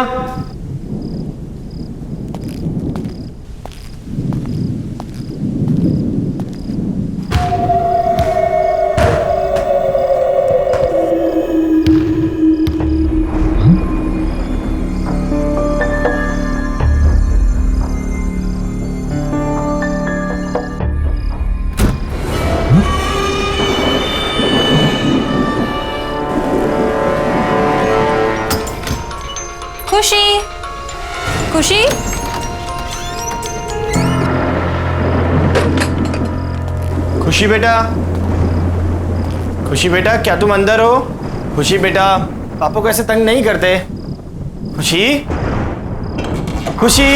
खुशी खुशी खुशी बेटा। खुशी बेटा, क्या तुम अंदर हो? खुशी बेटा, पापा को ऐसे तंग नहीं करते। खुशी खुशी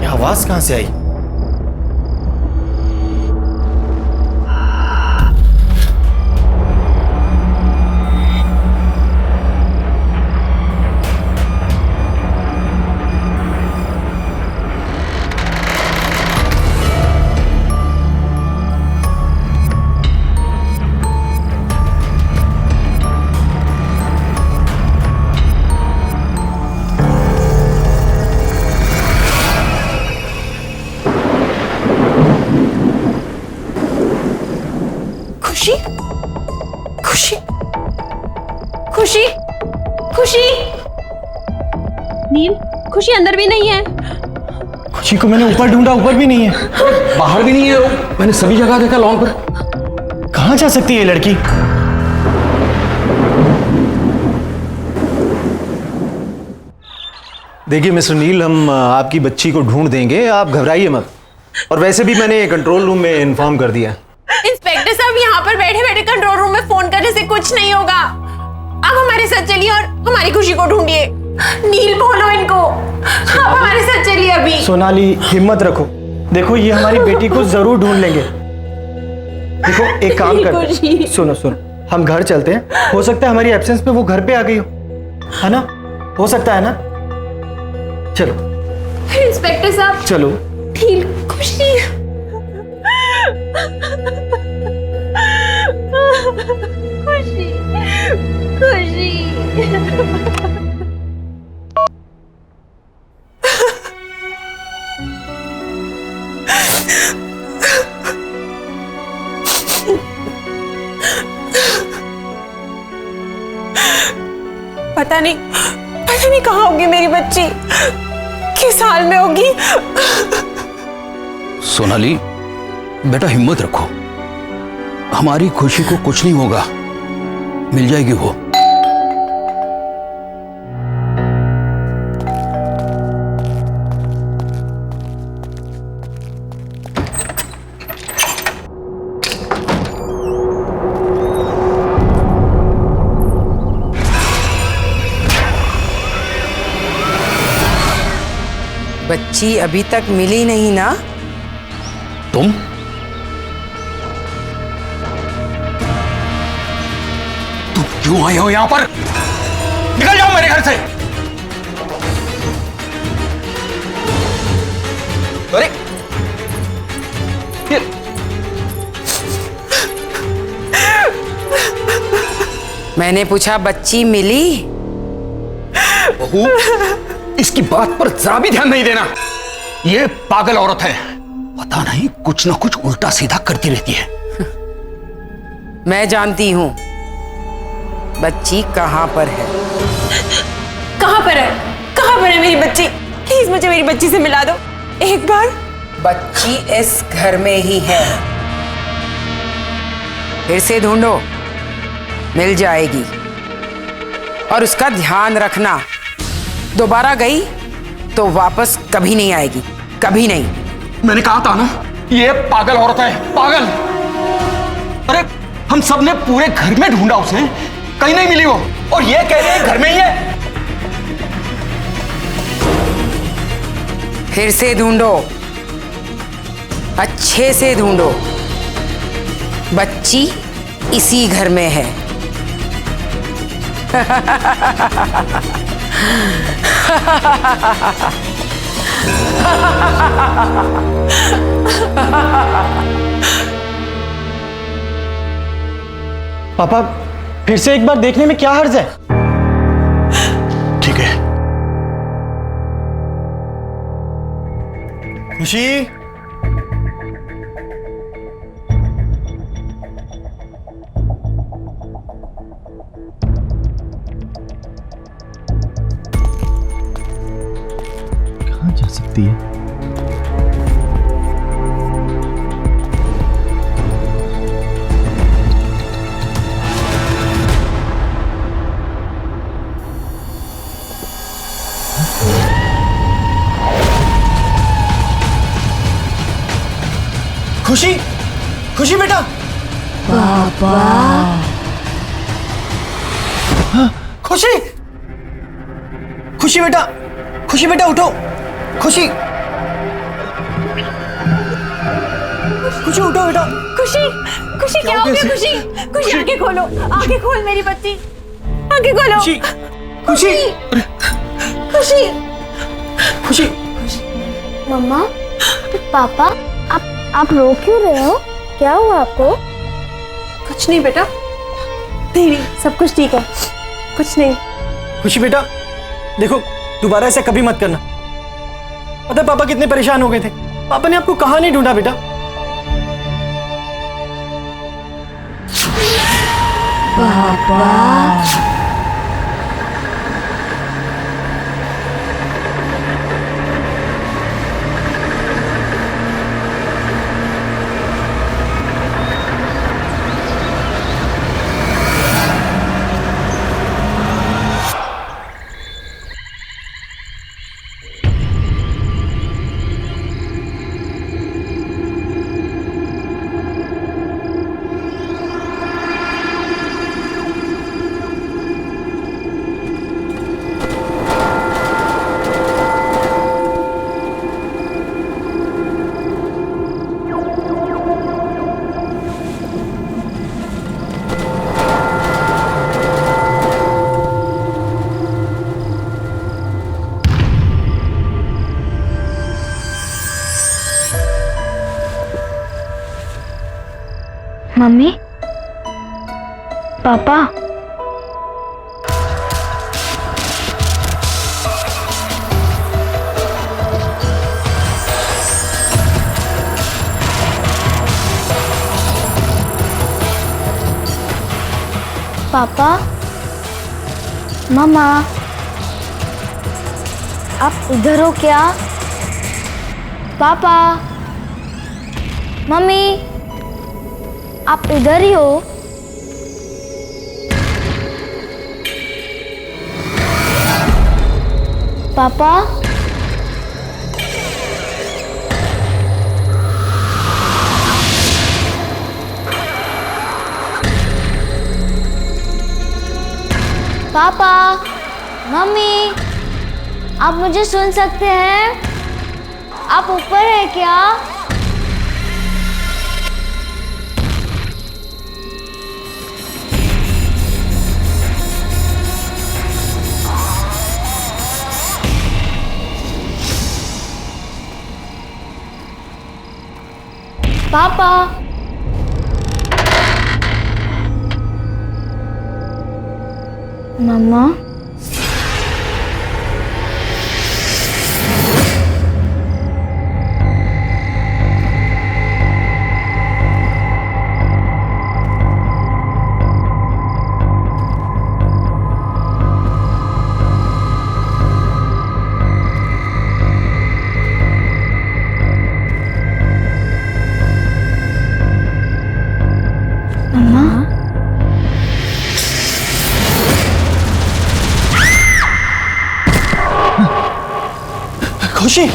आवाज कहां से आई? खुशी खुशी खुशी नील, खुशी अंदर भी नहीं है। खुशी को मैंने ऊपर ढूंढा, ऊपर भी नहीं है। बाहर भी नहीं है, मैंने सभी जगह देखा लॉन पर। कहां जा सकती है ये लड़की? देखिए मिस्टर नील, हम आपकी बच्ची को ढूंढ देंगे, आप घबराइए मत। और वैसे भी मैंने कंट्रोल रूम में इन्फॉर्म कर दिया। इंस्पेक्टर साहब, यहाँ पर बैठे बैठे कंट्रोल रूम में फोन करने से कुछ नहीं होगा। आप हमारे साथ चलिए और हमारी खुशी को ढूंढिए। नील, बोलो इनको, आप हमारे साथ चलिए अभी। सोनाली, हिम्मत रखो। देखो, ये हमारी बेटी को जरूर ढूंढ लेंगे। देखो, एक काम करते हैं। सुनो सुनो, हम घर चलते हैं। हो सकता है हमारी एब्सेंस में वो घर पे आ गई हो, है ना? हो सकता है ना? चलो इंस्पेक्टर साहब, चलो। नील, खुशी, खुशी, खुशी। पता नहीं कहाँ होगी मेरी बच्ची, किस हाल में होगी। सोनाली बेटा, हिम्मत रखो, हमारी खुशी को कुछ नहीं होगा, मिल जाएगी वो। बच्ची अभी तक मिली नहीं ना? तुम क्यों आए हो यहां पर? निकल जाओ मेरे घर से। अरे मैंने पूछा बच्ची मिली? बहू, इसकी बात पर जरा भी ध्यान नहीं देना। ये पागल औरत है, पता नहीं कुछ ना कुछ उल्टा सीधा करती रहती है। मैं जानती हूं, बच्ची कहाँ पर है? कहाँ पर है? कहाँ पर है मेरी बच्ची? प्लीज मुझे मेरी बच्ची से मिला दो एक बार। बच्ची इस घर में ही है। फिर से ढूंढो, मिल जाएगी। और उसका ध्यान रखना, दोबारा गई तो वापस कभी नहीं आएगी, कभी नहीं। मैंने कहा था ना, ये पागल औरत है, पागल। अरे हम सब ने पूरे घर में ढूंढा उसे, कहीं नहीं मिली वो, और ये कह रहे हैं घर में ही है। फिर से ढूंढो, अच्छे से ढूंढो। बच्ची इसी घर में है। पापा फिर से एक बार देखने में क्या हर्ज है? ठीक है। खुशी, कहाँ जा सकती है? खुशी, खुशी बेटा। पापा। खुशी, खुशी बेटा, खुशी बेटा उठो। खुशी, खुशी उठो बेटा। खुशी, खुशी क्या हो गया? खुशी, खुशी आंखें खोलो, आंखें खोल मेरी बच्ची, आंखें खोलो। खुशी, खुशी, खुशी, खुशी। मम्मा, पापा, आप रो क्यों रहे हो? क्या हुआ आपको? कुछ नहीं बेटा, नहीं, सब कुछ ठीक है, कुछ नहीं। खुशी बेटा देखो, दोबारा ऐसा कभी मत करना। पता है पापा कितने परेशान हो गए थे, पापा ने आपको कहाँ नहीं ढूंढा बेटा। पापा। मम्मी, पापा, पापा, मामा, आप इधर हो क्या? पापा, मम्मी, आप इधर ही हो? पापा, पापा, मम्मी, आप मुझे सुन सकते हैं? आप ऊपर हैं क्या? पापा, मम्मा, खुशी,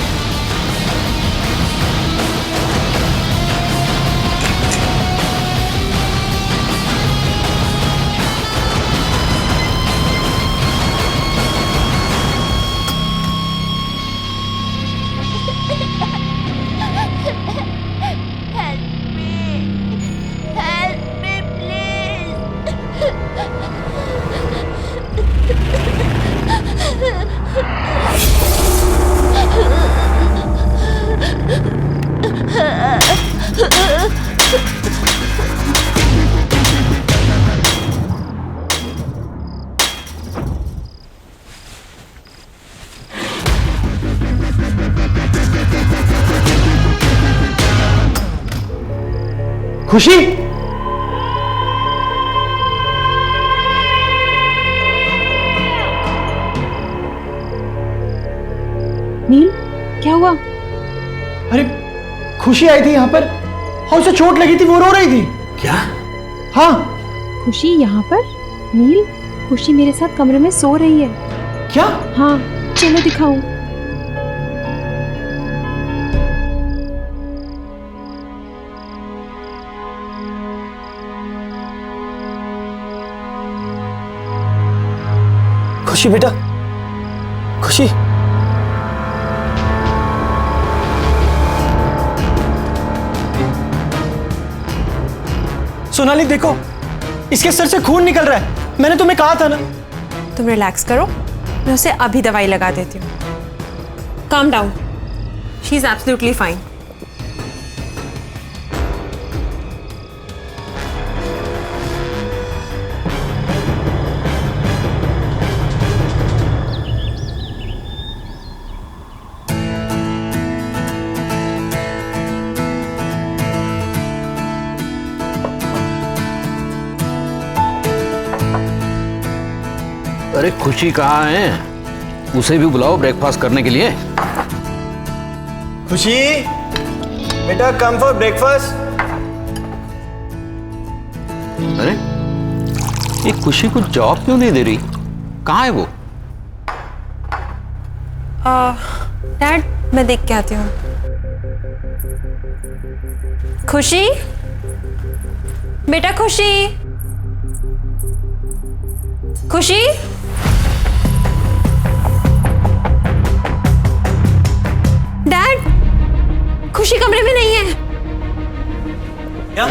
खुशी, नील, क्या हुआ? अरे खुशी आई थी यहाँ पर और उसे चोट लगी थी, वो रो रही थी। क्या? हाँ। खुशी यहाँ पर? नील, खुशी मेरे साथ कमरे में सो रही है। क्या? हाँ, चलो दिखाऊं। खुशी बेटा, खुशी, सोनाली देखो, इसके सर से खून निकल रहा है। मैंने तुम्हें कहा था ना। तुम रिलैक्स करो, मैं उसे अभी दवाई लगा देती हूँ। Calm down, she is absolutely fine. अरे खुशी कहाँ है? उसे भी बुलाओ ब्रेकफास्ट करने के लिए। खुशी बेटा, कम फॉर ब्रेकफास्ट। अरे ये खुशी को जॉब क्यों नहीं दे रही? कहाँ है वो? डैड, मैं देख के आती हूँ। खुशी बेटा, खुशी, खुशी, डैड, खुशी कमरे में नहीं है। क्या?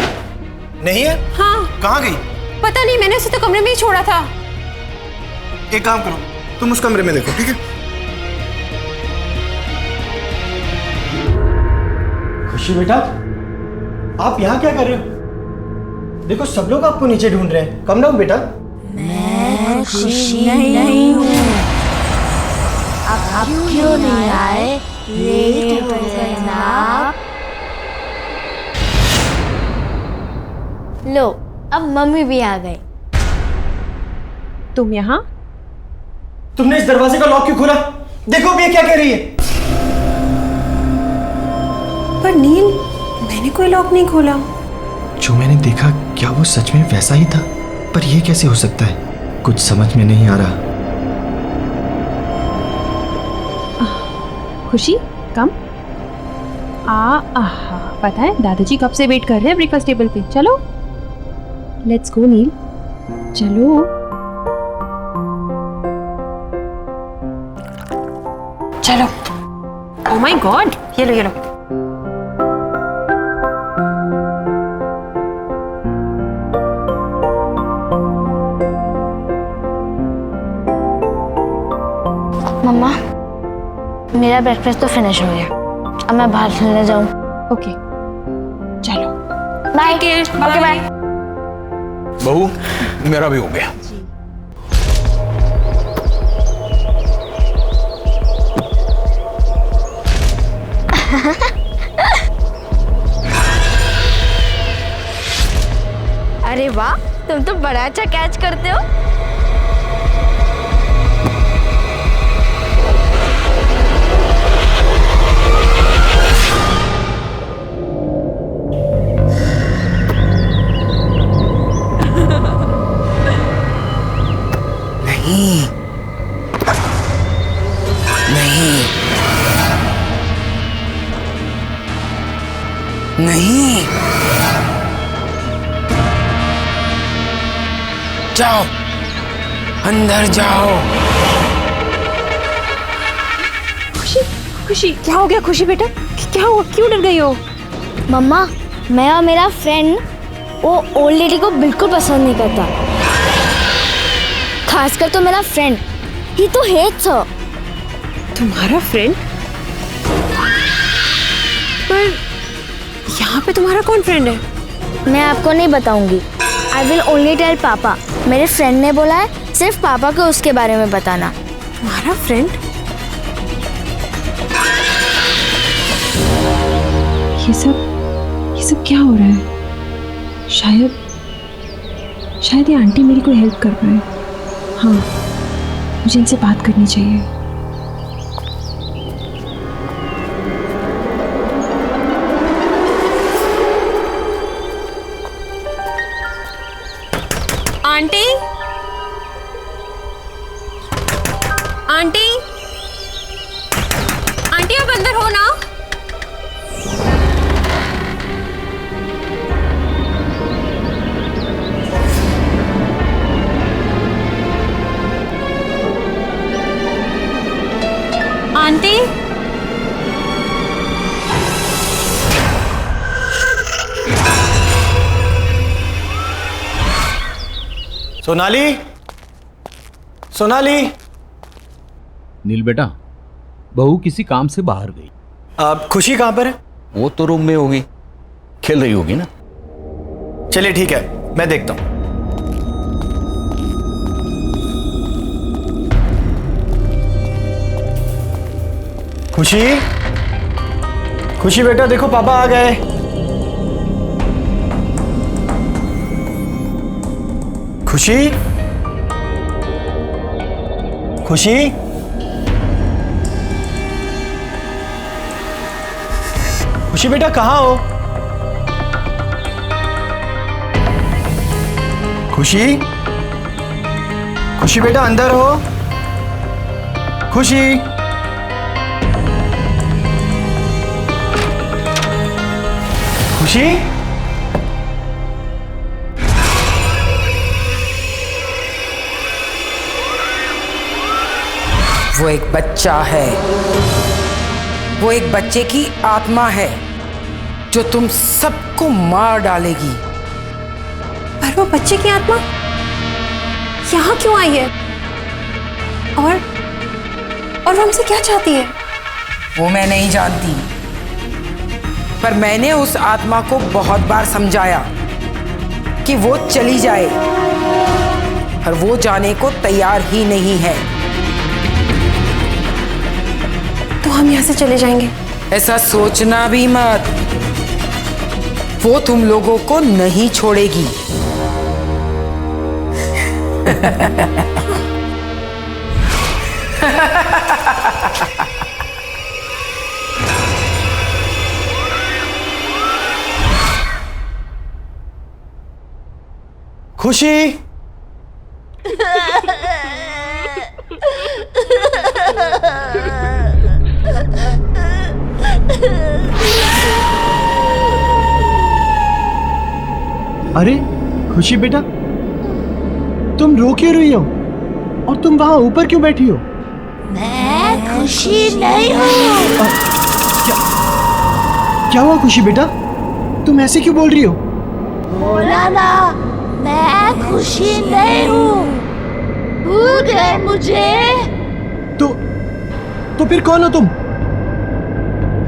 नहीं है? हाँ। कहाँ गई? पता नहीं, मैंने उसे तो कमरे में ही छोड़ा था। एक काम करो, तुम उस कमरे में देखो, ठीक है? खुशी बेटा, आप यहाँ क्या कर रहे हो? देखो सब लोग आपको नीचे ढूंढ रहे हैं। कम डाउन बेटा। मैं खुशी नहीं हूँ। अब क्यों नहीं आए? लेट हो गए ना आप। लो, अब मम्मी भी आ गई। तुम यहाँ? तुमने इस दरवाजे का लॉक क्यों खोला? देखो अब ये क्या कह रही है। पर नील, मैंने कोई लॉक नहीं खोला। जो मैंने देखा क्या वो सच में वैसा ही था? पर ये कैसे हो सकता है? कुछ समझ में नहीं आ रहा। खुशी, कम। पता है दादाजी कब से वेट कर रहे हैं ब्रेकफास्ट टेबल पे। चलो, लेट्स गो नील, चलो। चलो। ओह माय गॉड, ये लो, ये लो। मम्मा, मेरा ब्रेकफास्ट तो फिनिश हो गया। अब मैं बाहर खेलने जाऊं। ओके, चलो। बाय। Okay, bye. बहू, मेरा भी हो गया। अरे वाह, तुम तो बड़ा अच्छा कैच करते हो। नहीं, नहीं, नहीं। जाओ, अंदर जाओ। खुशी, खुशी, क्या हो गया खुशी बेटा? क्या हुआ, क्यों डर गई हो? मम्मा, मैं और मेरा फ्रेंड वो ओल्ड लेडी को बिल्कुल पसंद नहीं करता, खासकर तो मेरा फ्रेंड, ही तो हेट्स हर। तुम्हारा फ्रेंड? पर यहाँ पे तुम्हारा कौन फ्रेंड है? मैं आपको नहीं बताऊंगी। आई विल ओनली टेल पापा। मेरे फ्रेंड ने बोला है सिर्फ पापा को उसके बारे में बताना। तुम्हारा फ्रेंड? ये सब क्या हो रहा है? शायद ये आंटी मेरी कोई हेल्प कर पाए। हाँ, मुझे इनसे बात करनी चाहिए। आंटी, आंटी, आंटी आप अंदर हो ना? आंटी, सोनाली, सोनाली। नील बेटा, बहू किसी काम से बाहर गई। अब खुशी कहाँ पर है? वो तो रूम में होगी, खेल रही होगी ना। चलिए ठीक है, मैं देखता हूं। खुशी, खुशी बेटा देखो पापा आ गए। खुशी, खुशी, खुशी बेटा कहाँ हो? खुशी, खुशी बेटा अंदर हो। खुशी, खुशी, वो एक बच्चा है, वो एक बच्चे की आत्मा है जो तुम सबको मार डालेगी। पर वो बच्चे की आत्मा यहाँ क्यों आई है? और वो हमसे क्या चाहती है? वो मैं नहीं जानती, पर मैंने उस आत्मा को बहुत बार समझाया कि वो चली जाए, पर वो जाने को तैयार ही नहीं है। तो हम यहाँ से चले जाएंगे? ऐसा सोचना भी मत, वो तुम लोगों को नहीं छोड़ेगी। खुशी, अरे खुशी बेटा, तुम रो क्यों रही हो? और तुम वहां ऊपर क्यों बैठी हो? मैं खुशी नहीं हूँ। क्या हुआ खुशी बेटा, तुम ऐसे क्यों बोल रही हो? बोला ना, मैं खुशी नहीं हूँ। भूल गए मुझे? तो फिर कौन हो तुम?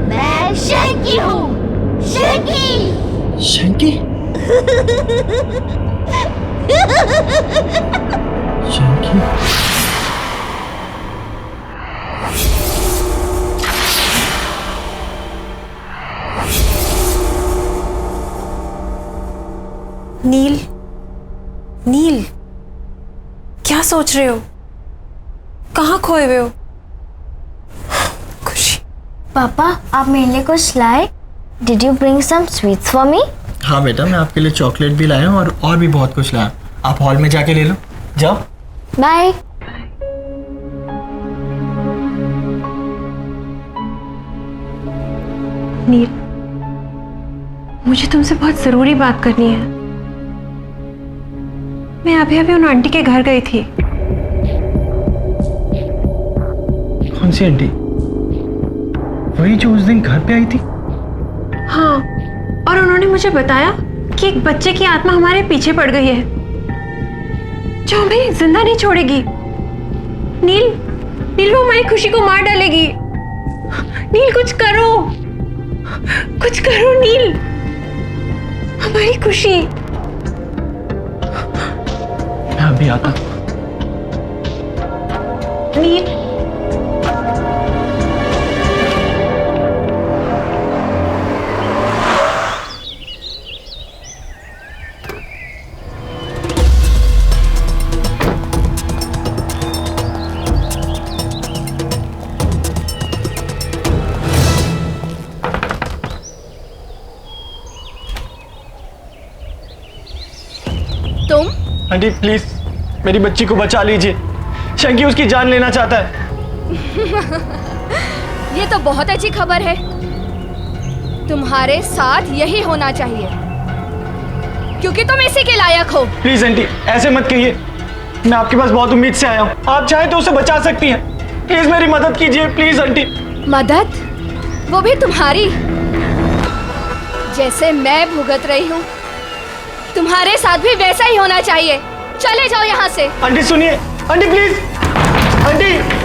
मैं शंकी हूँ, शंकी। शंकी? शंकी? नील, नील, क्या सोच रहे हो? कहाँ खोए हुए हो? खुशी। पापा, आप मेरे लिए कुछ लाए? Did you bring some sweets for me? हाँ बेटा, मैं आपके लिए चॉकलेट भी लाया हूँ और भी बहुत कुछ लाया। आप हॉल में जाके ले लो, जाओ। बाय। नील, मुझे तुमसे बहुत जरूरी बात करनी है। मैं अभी अभी उन आंटी के घर गई थी। कौन सी आंटी? वही जो उस दिन घर पे आई थी? हाँ, और उन्होंने मुझे बताया कि एक बच्चे की आत्मा हमारे पीछे पड़ गई है जो हमें जिंदा नहीं छोड़ेगी। नील, नील वो हमारी खुशी को मार डालेगी। नील कुछ करो, कुछ करो नील, हमारी खुशी। मैं अभी आता हूं। नील, तुम? आंटी प्लीज मेरी बच्ची को बचा लीजिए। शंकी उसकी जान लेना चाहता है। ये तो बहुत अच्छी खबर है। तुम्हारे साथ यही होना चाहिए क्योंकि तुम इसी के लायक हो। प्लीज आंटी ऐसे मत कहिए, मैं आपके पास बहुत उम्मीद से आया हूँ। आप चाहे तो उसे बचा सकती हैं। प्लीज मेरी मदद कीजिए प्लीज आंटी। मदद? वो भी तुम्हारी? जैसे मैं भुगत रही हूँ तुम्हारे साथ भी वैसा ही होना चाहिए। चले जाओ यहाँ से। आंटी सुनिए, आंटी प्लीज, आंटी।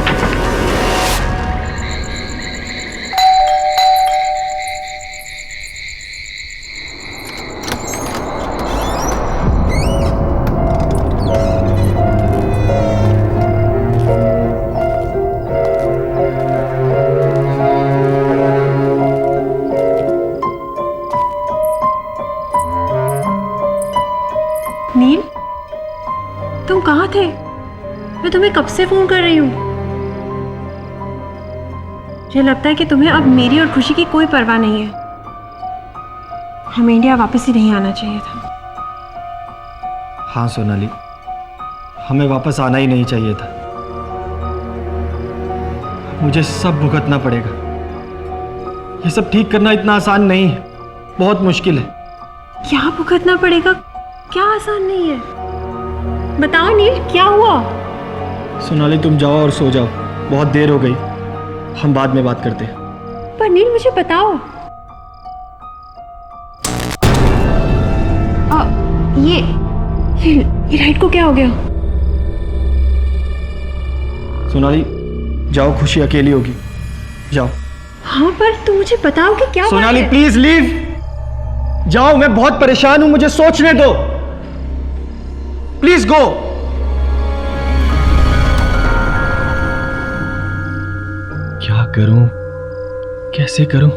नील, तुम कहाँ थे? मैं तुम्हें कब से फोन कर रही हूँ। मुझे लगता है कि तुम्हें अब मेरी और खुशी की कोई परवाह नहीं है। हमें इंडिया वापस ही नहीं आना चाहिए था। हाँ सोनाली, हमें वापस आना ही नहीं चाहिए था। मुझे सब भुगतना पड़ेगा। ये सब ठीक करना इतना आसान नहीं है, बहुत मुश्किल है। क्या भुगतना पड़ेगा? क्या आसान नहीं है? बताओ नील, क्या हुआ? सोनाली तुम जाओ और सो जाओ, बहुत देर हो गई। हम बाद में बात करते हैं। पर नील मुझे बताओ। ये राइट को क्या हो गया? सोनाली जाओ, खुशी अकेली होगी, जाओ। हाँ पर तुम मुझे बताओ कि क्या हुआ सोनाली है? प्लीज लीव, जाओ। मैं बहुत परेशान हूं, मुझे सोचने दो। Please go. क्या करूं, कैसे करूं?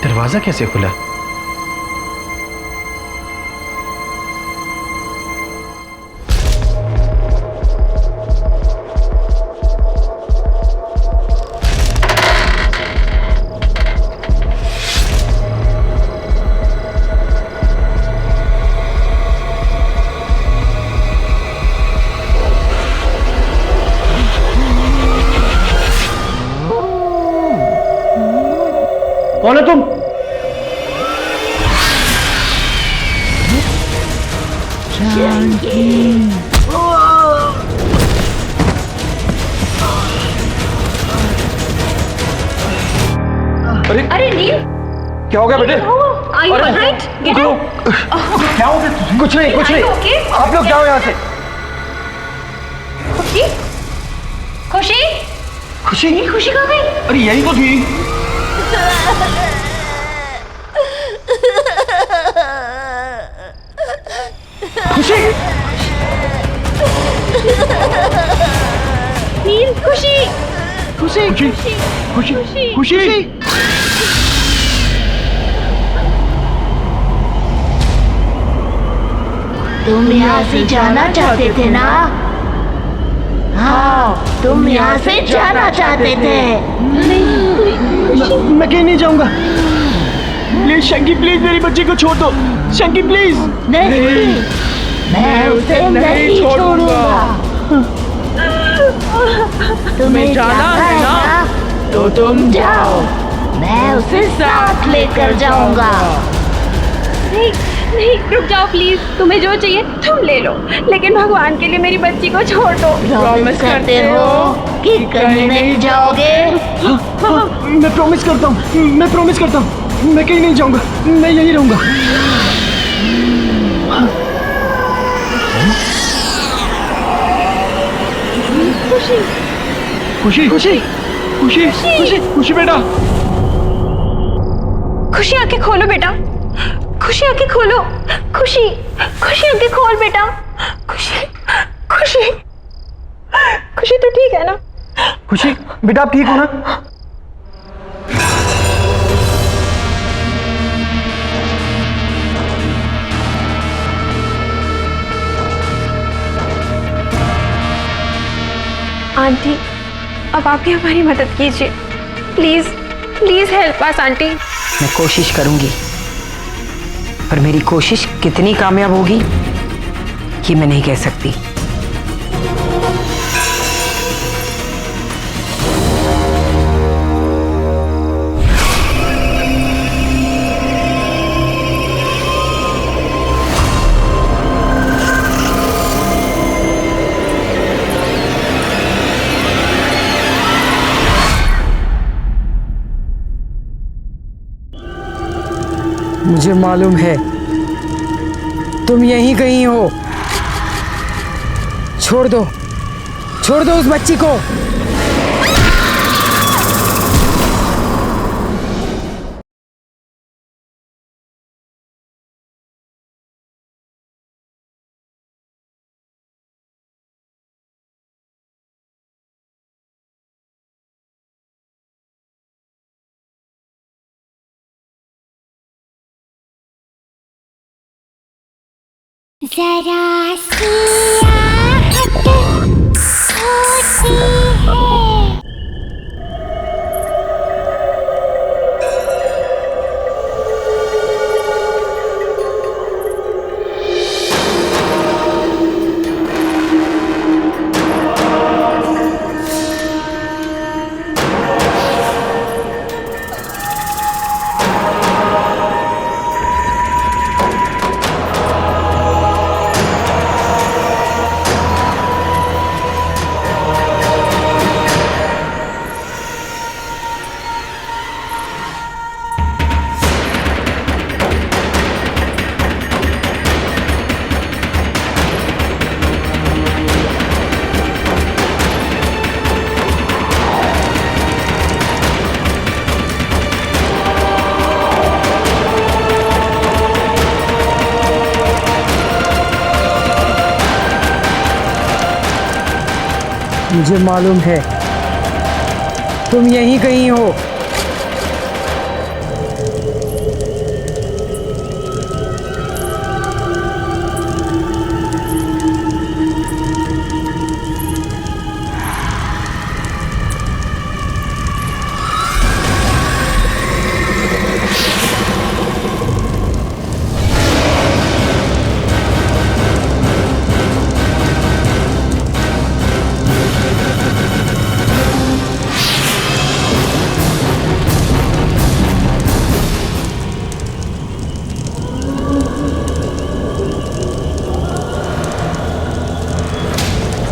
दरवाजा कैसे खुला? कौन है तुम? अरे नील, क्या हो गया बेटे? Are you alright? Get up. क्या हो गया? कुछ नहीं, कुछ नहीं। आप लोग जाओ यहाँ से। खुशी? खुशी? खुशी? खुशी कहाँ गई? अरे यही तो थी। खुशी? नील, खुशी? खुशी? खुशी? खुशी? खुशी? तुम यहाँ से जाना चाहते थे ना? हाँ, तुम यहाँ से जाना चाहते थे। मैं कहीं नहीं जाऊंगा। प्लीज शंकी, प्लीज मेरी बच्ची को छोड़ दो। शंकी प्लीज। नहीं, मैं उसे नहीं छोड़ूंगा। तुम्हें जाना है ना? तो तुम जाओ, मैं उसे साथ लेकर जाऊंगा। नहीं नहीं, रुक जाओ प्लीज। तुम्हें जो चाहिए तुम ले लो, लेकिन भगवान के लिए मेरी बच्ची को छोड़ दो। प्रॉमिस करते हो कि कहीं नहीं जाओगे? हाँ, मैं प्रॉमिस करता हूँ, मैं प्रॉमिस करता हूँ, मैं कहीं नहीं जाऊंगा, मैं यहीं रहूंगा। खुशी? खुशी? खुशी? खुशी? खुशी? खुशी बेटा? खुशी आंखें खोलो बेटा। खुशी आंखें खोलो। खुशी, खुशी आंखें खोल बेटा। खुशी, खुशी, खुशी तो ठीक है ना? खुशी बेटा, आप ठीक हो ना? आंटी, अब आप ही हमारी मदद कीजिए। Please, please help us aunty. मैं कोशिश करूंगी, पर मेरी कोशिश कितनी कामयाब होगी ये मैं नहीं कह सकती। मुझे मालूम है तुम यहीं कहीं हो। छोड़ दो, छोड़ दो उस बच्ची को। जरा सी आहट होती है। मुझे मालूम है तुम यहीं कहीं हो।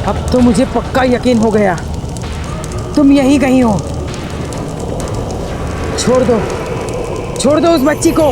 अब तो मुझे पक्का यकीन हो गया तुम यहीं कहीं हो। छोड़ दो, छोड़ दो उस बच्ची को।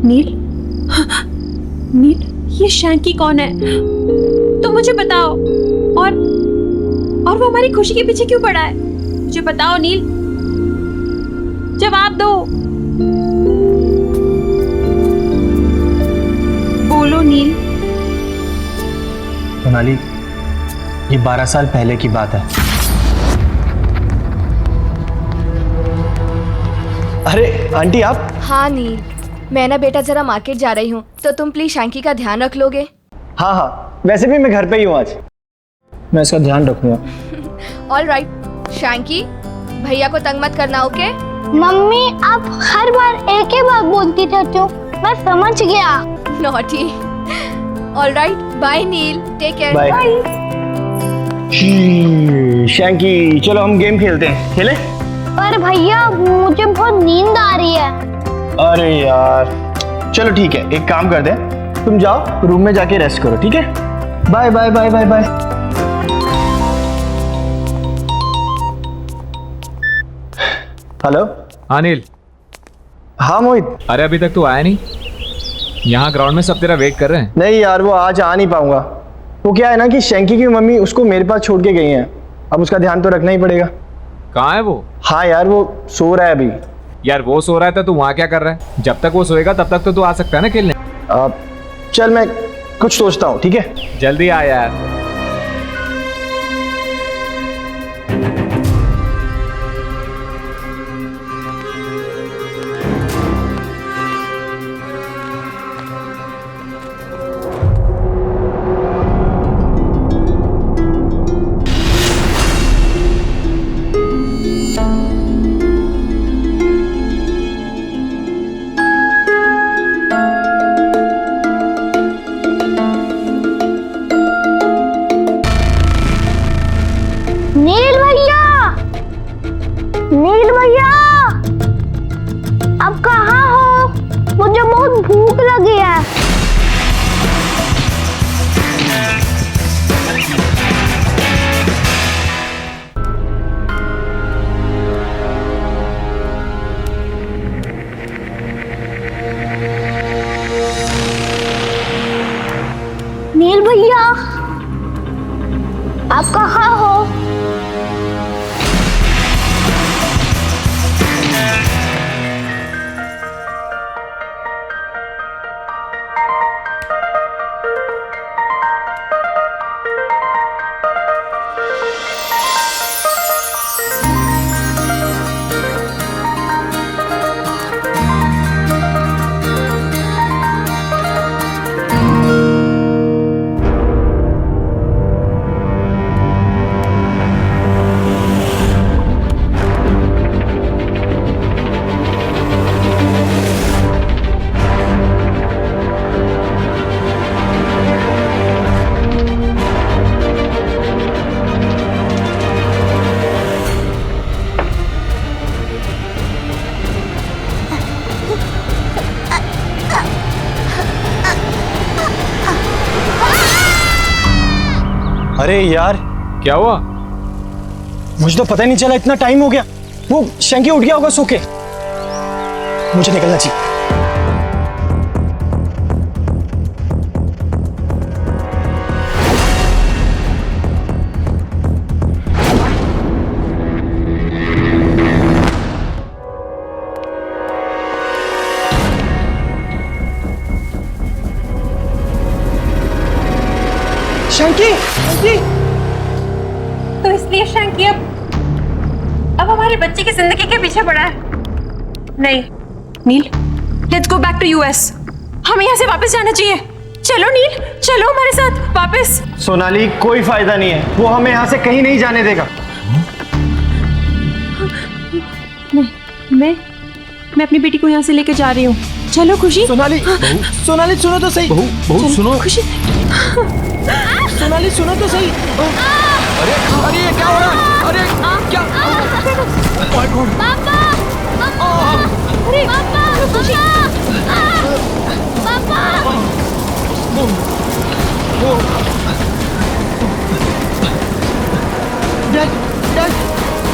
नील, नील, ये शैंकी कौन है? तुम मुझे बताओ। और वो हमारी खुशी के पीछे क्यों पड़ा है? मुझे बताओ नील, जवाब दो। बोलो नील। सोनाली, ये 12 साल पहले की बात है। अरे आंटी आप? हाँ नील, मैं ना बेटा जरा मार्केट जा रही हूँ, तो तुम प्लीज शैंकी का ध्यान रख लोगे? हाँ हाँ, वैसे भी मैं घर पे ही हूँ आज, मैं इसका ध्यान रखूंगा। ऑल राइट शैंकी, भैया को तंग मत करना, ओके? मम्मी आप हर बार एक ही बात बोलती रहती हो, मैं समझ गया। नॉटी। ऑल राइट, बाय नील, टेक केयर। बाय। शैंकी चलो हम गेम खेलते हैं, खेले? पर भैया मुझे बहुत नींद आ रही है। अरे यार चलो ठीक है, एक काम कर दे, तुम जाओ रूम में जाके रेस्ट करो, ठीक है? Bye bye bye bye bye. Hello. हाँ नील। हाँ मोहित। अरे अभी तक तू आया नहीं? यहाँ ग्राउंड में सब तेरा वेट कर रहे हैं। नहीं यार, वो आज आ नहीं पाऊंगा। वो क्या है ना कि शैंकी की मम्मी उसको मेरे पास छोड़ के गई हैं, अब उसका ध्यान तो रखना ही पड़ेगा। कहाँ है वो? हाँ यार वो सो रहा है अभी। यार वो सो रहा है तो तू वहाँ क्या कर रहा है? जब तक वो सोएगा तब तक तो तू आ सकता है ना खेलने। चल मैं कुछ सोचता हूँ, ठीक है? जल्दी आ यार। नील भैया, नील भैया, आप कहाँ हो? मुझे बहुत भूख लगी है। नील भैया, आप कहाँ हो? अरे यार क्या हुआ? मुझे तो पता ही नहीं चला, इतना टाइम हो गया। वो शैंकी उठ गया होगा सो के। मुझे निकलना चाहिए। शैंकी, शैंकी। तो इसलिए शैंकी अब हमारे बच्चे की जिंदगी के पीछे पड़ा है। नहीं Neel, let's go back to US. हमें यहाँ से वापस जाना चाहिए। चलो नील, चलो हमारे साथ वापस। सोनाली, कोई फायदा नहीं है, वो हमें यहाँ से कहीं नहीं जाने देगा। मैं अपनी बेटी को यहाँ से लेके जा रही हूँ। चलो खुशी। सोनाली, सोनाली सुनो तो सही। चलो, सुनो। खुशी। सोनाली सुनो तो सही। अरे अरे ये क्या हो रहा है? अरे क्या? पापा, अरे पापा,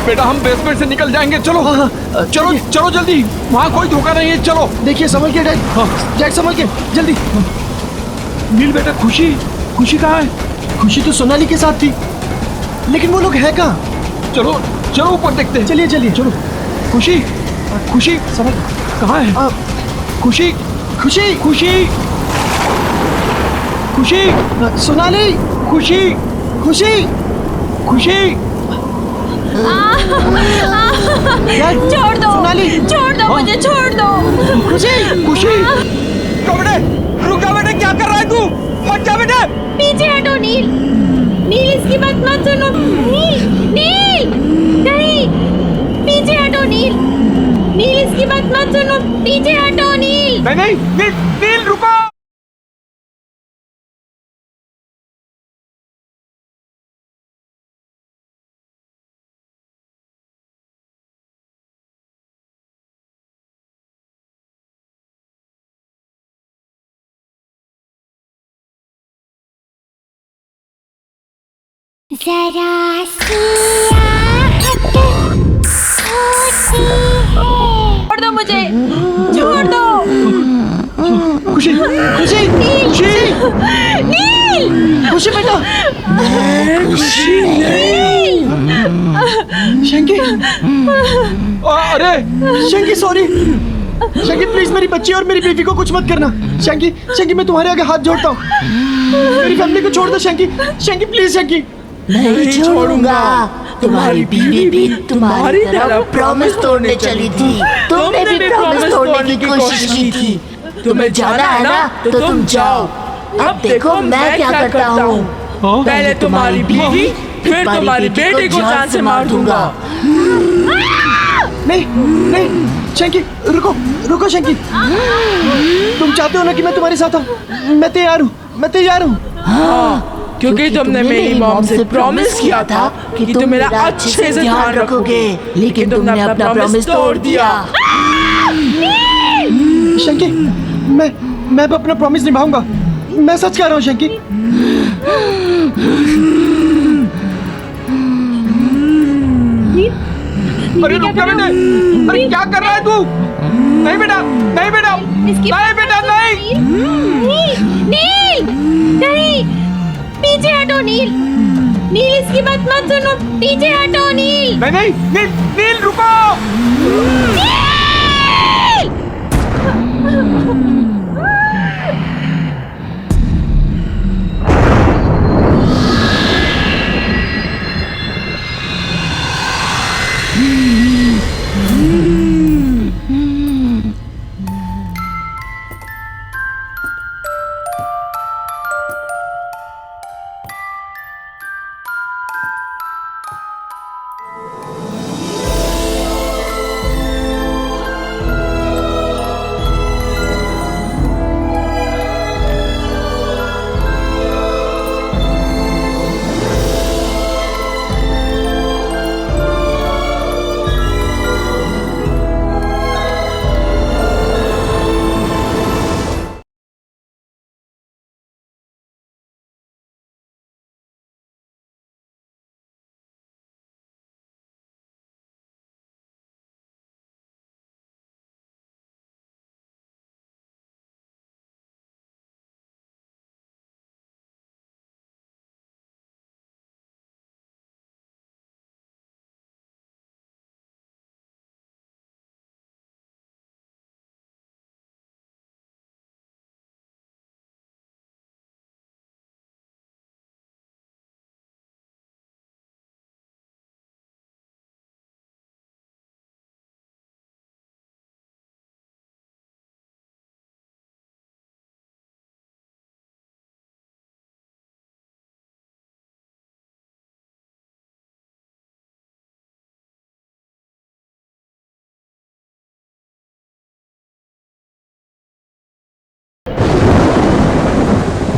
बेटा हम बेसमेंट से निकल जाएंगे, चलो चलो चलो जल्दी, वहाँ कोई धोखा नहीं है, चलो। देखिए संभल के डैड, जैक संभल के, जल्दी। नील बेटा, खुशी कहाँ है? खुशी तो सोनाली के साथ थी, लेकिन वो लोग है कहाँ? चलो चलो ऊपर देखते हैं। चलिए चलिए चलो। खुशी समझ कहाँ है? खुशी सोनाली, खुशी। छोड़ दो सोनाली, छोड़ दो मुझे, छोड़ दो। खुशी। बेटे रुक जा बेटे, क्या कर रहा है तू? मत जा बेटे। पीछे हटो नील, इसकी बात मत सुनो। नील नहीं, पीछे हटो नील, इसकी बात मत सुनो, पीछे हटो नील। नहीं नील रुको। जरा छोड़ दो मुझे, छोड़ दो। खुशी बेटा। शंकी, अरे शंकी सॉरी। शंकी प्लीज मेरी बच्ची और मेरी बीवी को कुछ मत करना। शंकी मैं तुम्हारे आगे हाथ जोड़ता हूँ, मेरी फैमिली को छोड़ दो। शंकी प्लीज। शंकी नहीं छोड़ूंगा। तुम्हारी बीवी भी तुम्हारी तरह प्रॉमिस तोड़ने चली थी। तुमने भी प्रॉमिस तोड़ने की कोशिश की थी। तुम्हें जाना है ना तो तुम जाओ। अब देखो मैं क्या करता हूँ। पहले तुम्हारी बीवी, फिर तुम्हारी बेटी को जान से मार दूंगा। नहीं शंकी, रुको शंकी। तुम चाहते हो ना कि मैं तुम्हारे साथ हूँ? मैं तैयार हूँ। हाँ, क्योंकि तुमने मेरी मॉम से प्रॉमिस किया था कि तुम मेरा अच्छे से ध्यान रखोगे, लेकिन तुमने अपना प्रॉमिस तोड़ दिया। शंकी, मैं अब अपना प्रॉमिस निभाऊंगा। मैं सच कह रहा हूँ शंकी। अरे रुक जा बेटे, अरे क्या कर रहा है तू? नहीं बेटा नहीं। नहीं, पीछे हटो नील, इसकी बात मत सुनो, पीछे हटो नील। नहीं नील रुको।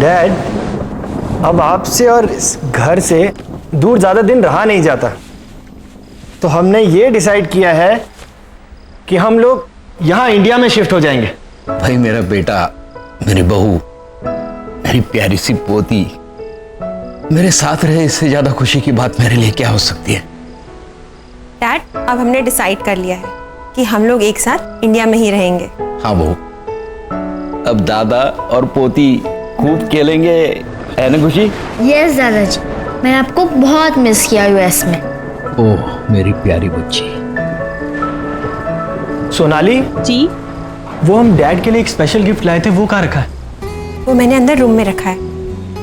डैड, अब आपसे और इस घर से दूर ज़्यादा दिन रहा नहीं जाता, तो हमने ये डिसाइड किया है कि हम लोग यहाँ इंडिया में शिफ्ट हो जाएंगे। भाई मेरा बेटा, मेरी बहू, मेरी प्यारी सी पोती मेरे साथ रहे, इससे ज्यादा खुशी की बात मेरे लिए क्या हो सकती है। डैड, अब हमने डिसाइड कर लिया है कि हम लोग एक साथ इंडिया में ही रहेंगे। हाँ बहू, अब दादा और पोती खूब खेलेंगे, है ना खुशी? यस दादाजी, मैंने आपको बहुत मिस किया यूएस में। ओह मेरी प्यारी बच्ची। सोनाली जी, वो हम डैड के लिए एक स्पेशल गिफ्ट लाए थे, वो कहाँ रखा है? वो मैंने अंदर रूम में रखा है,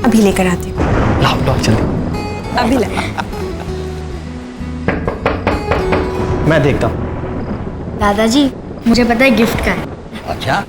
अभी लेकर आती हूँ। लाओ लाओ जल्दी। अभी ला। मैं देखता हूँ। दादाजी, मुझे पता है गिफ्ट का है। अच्छा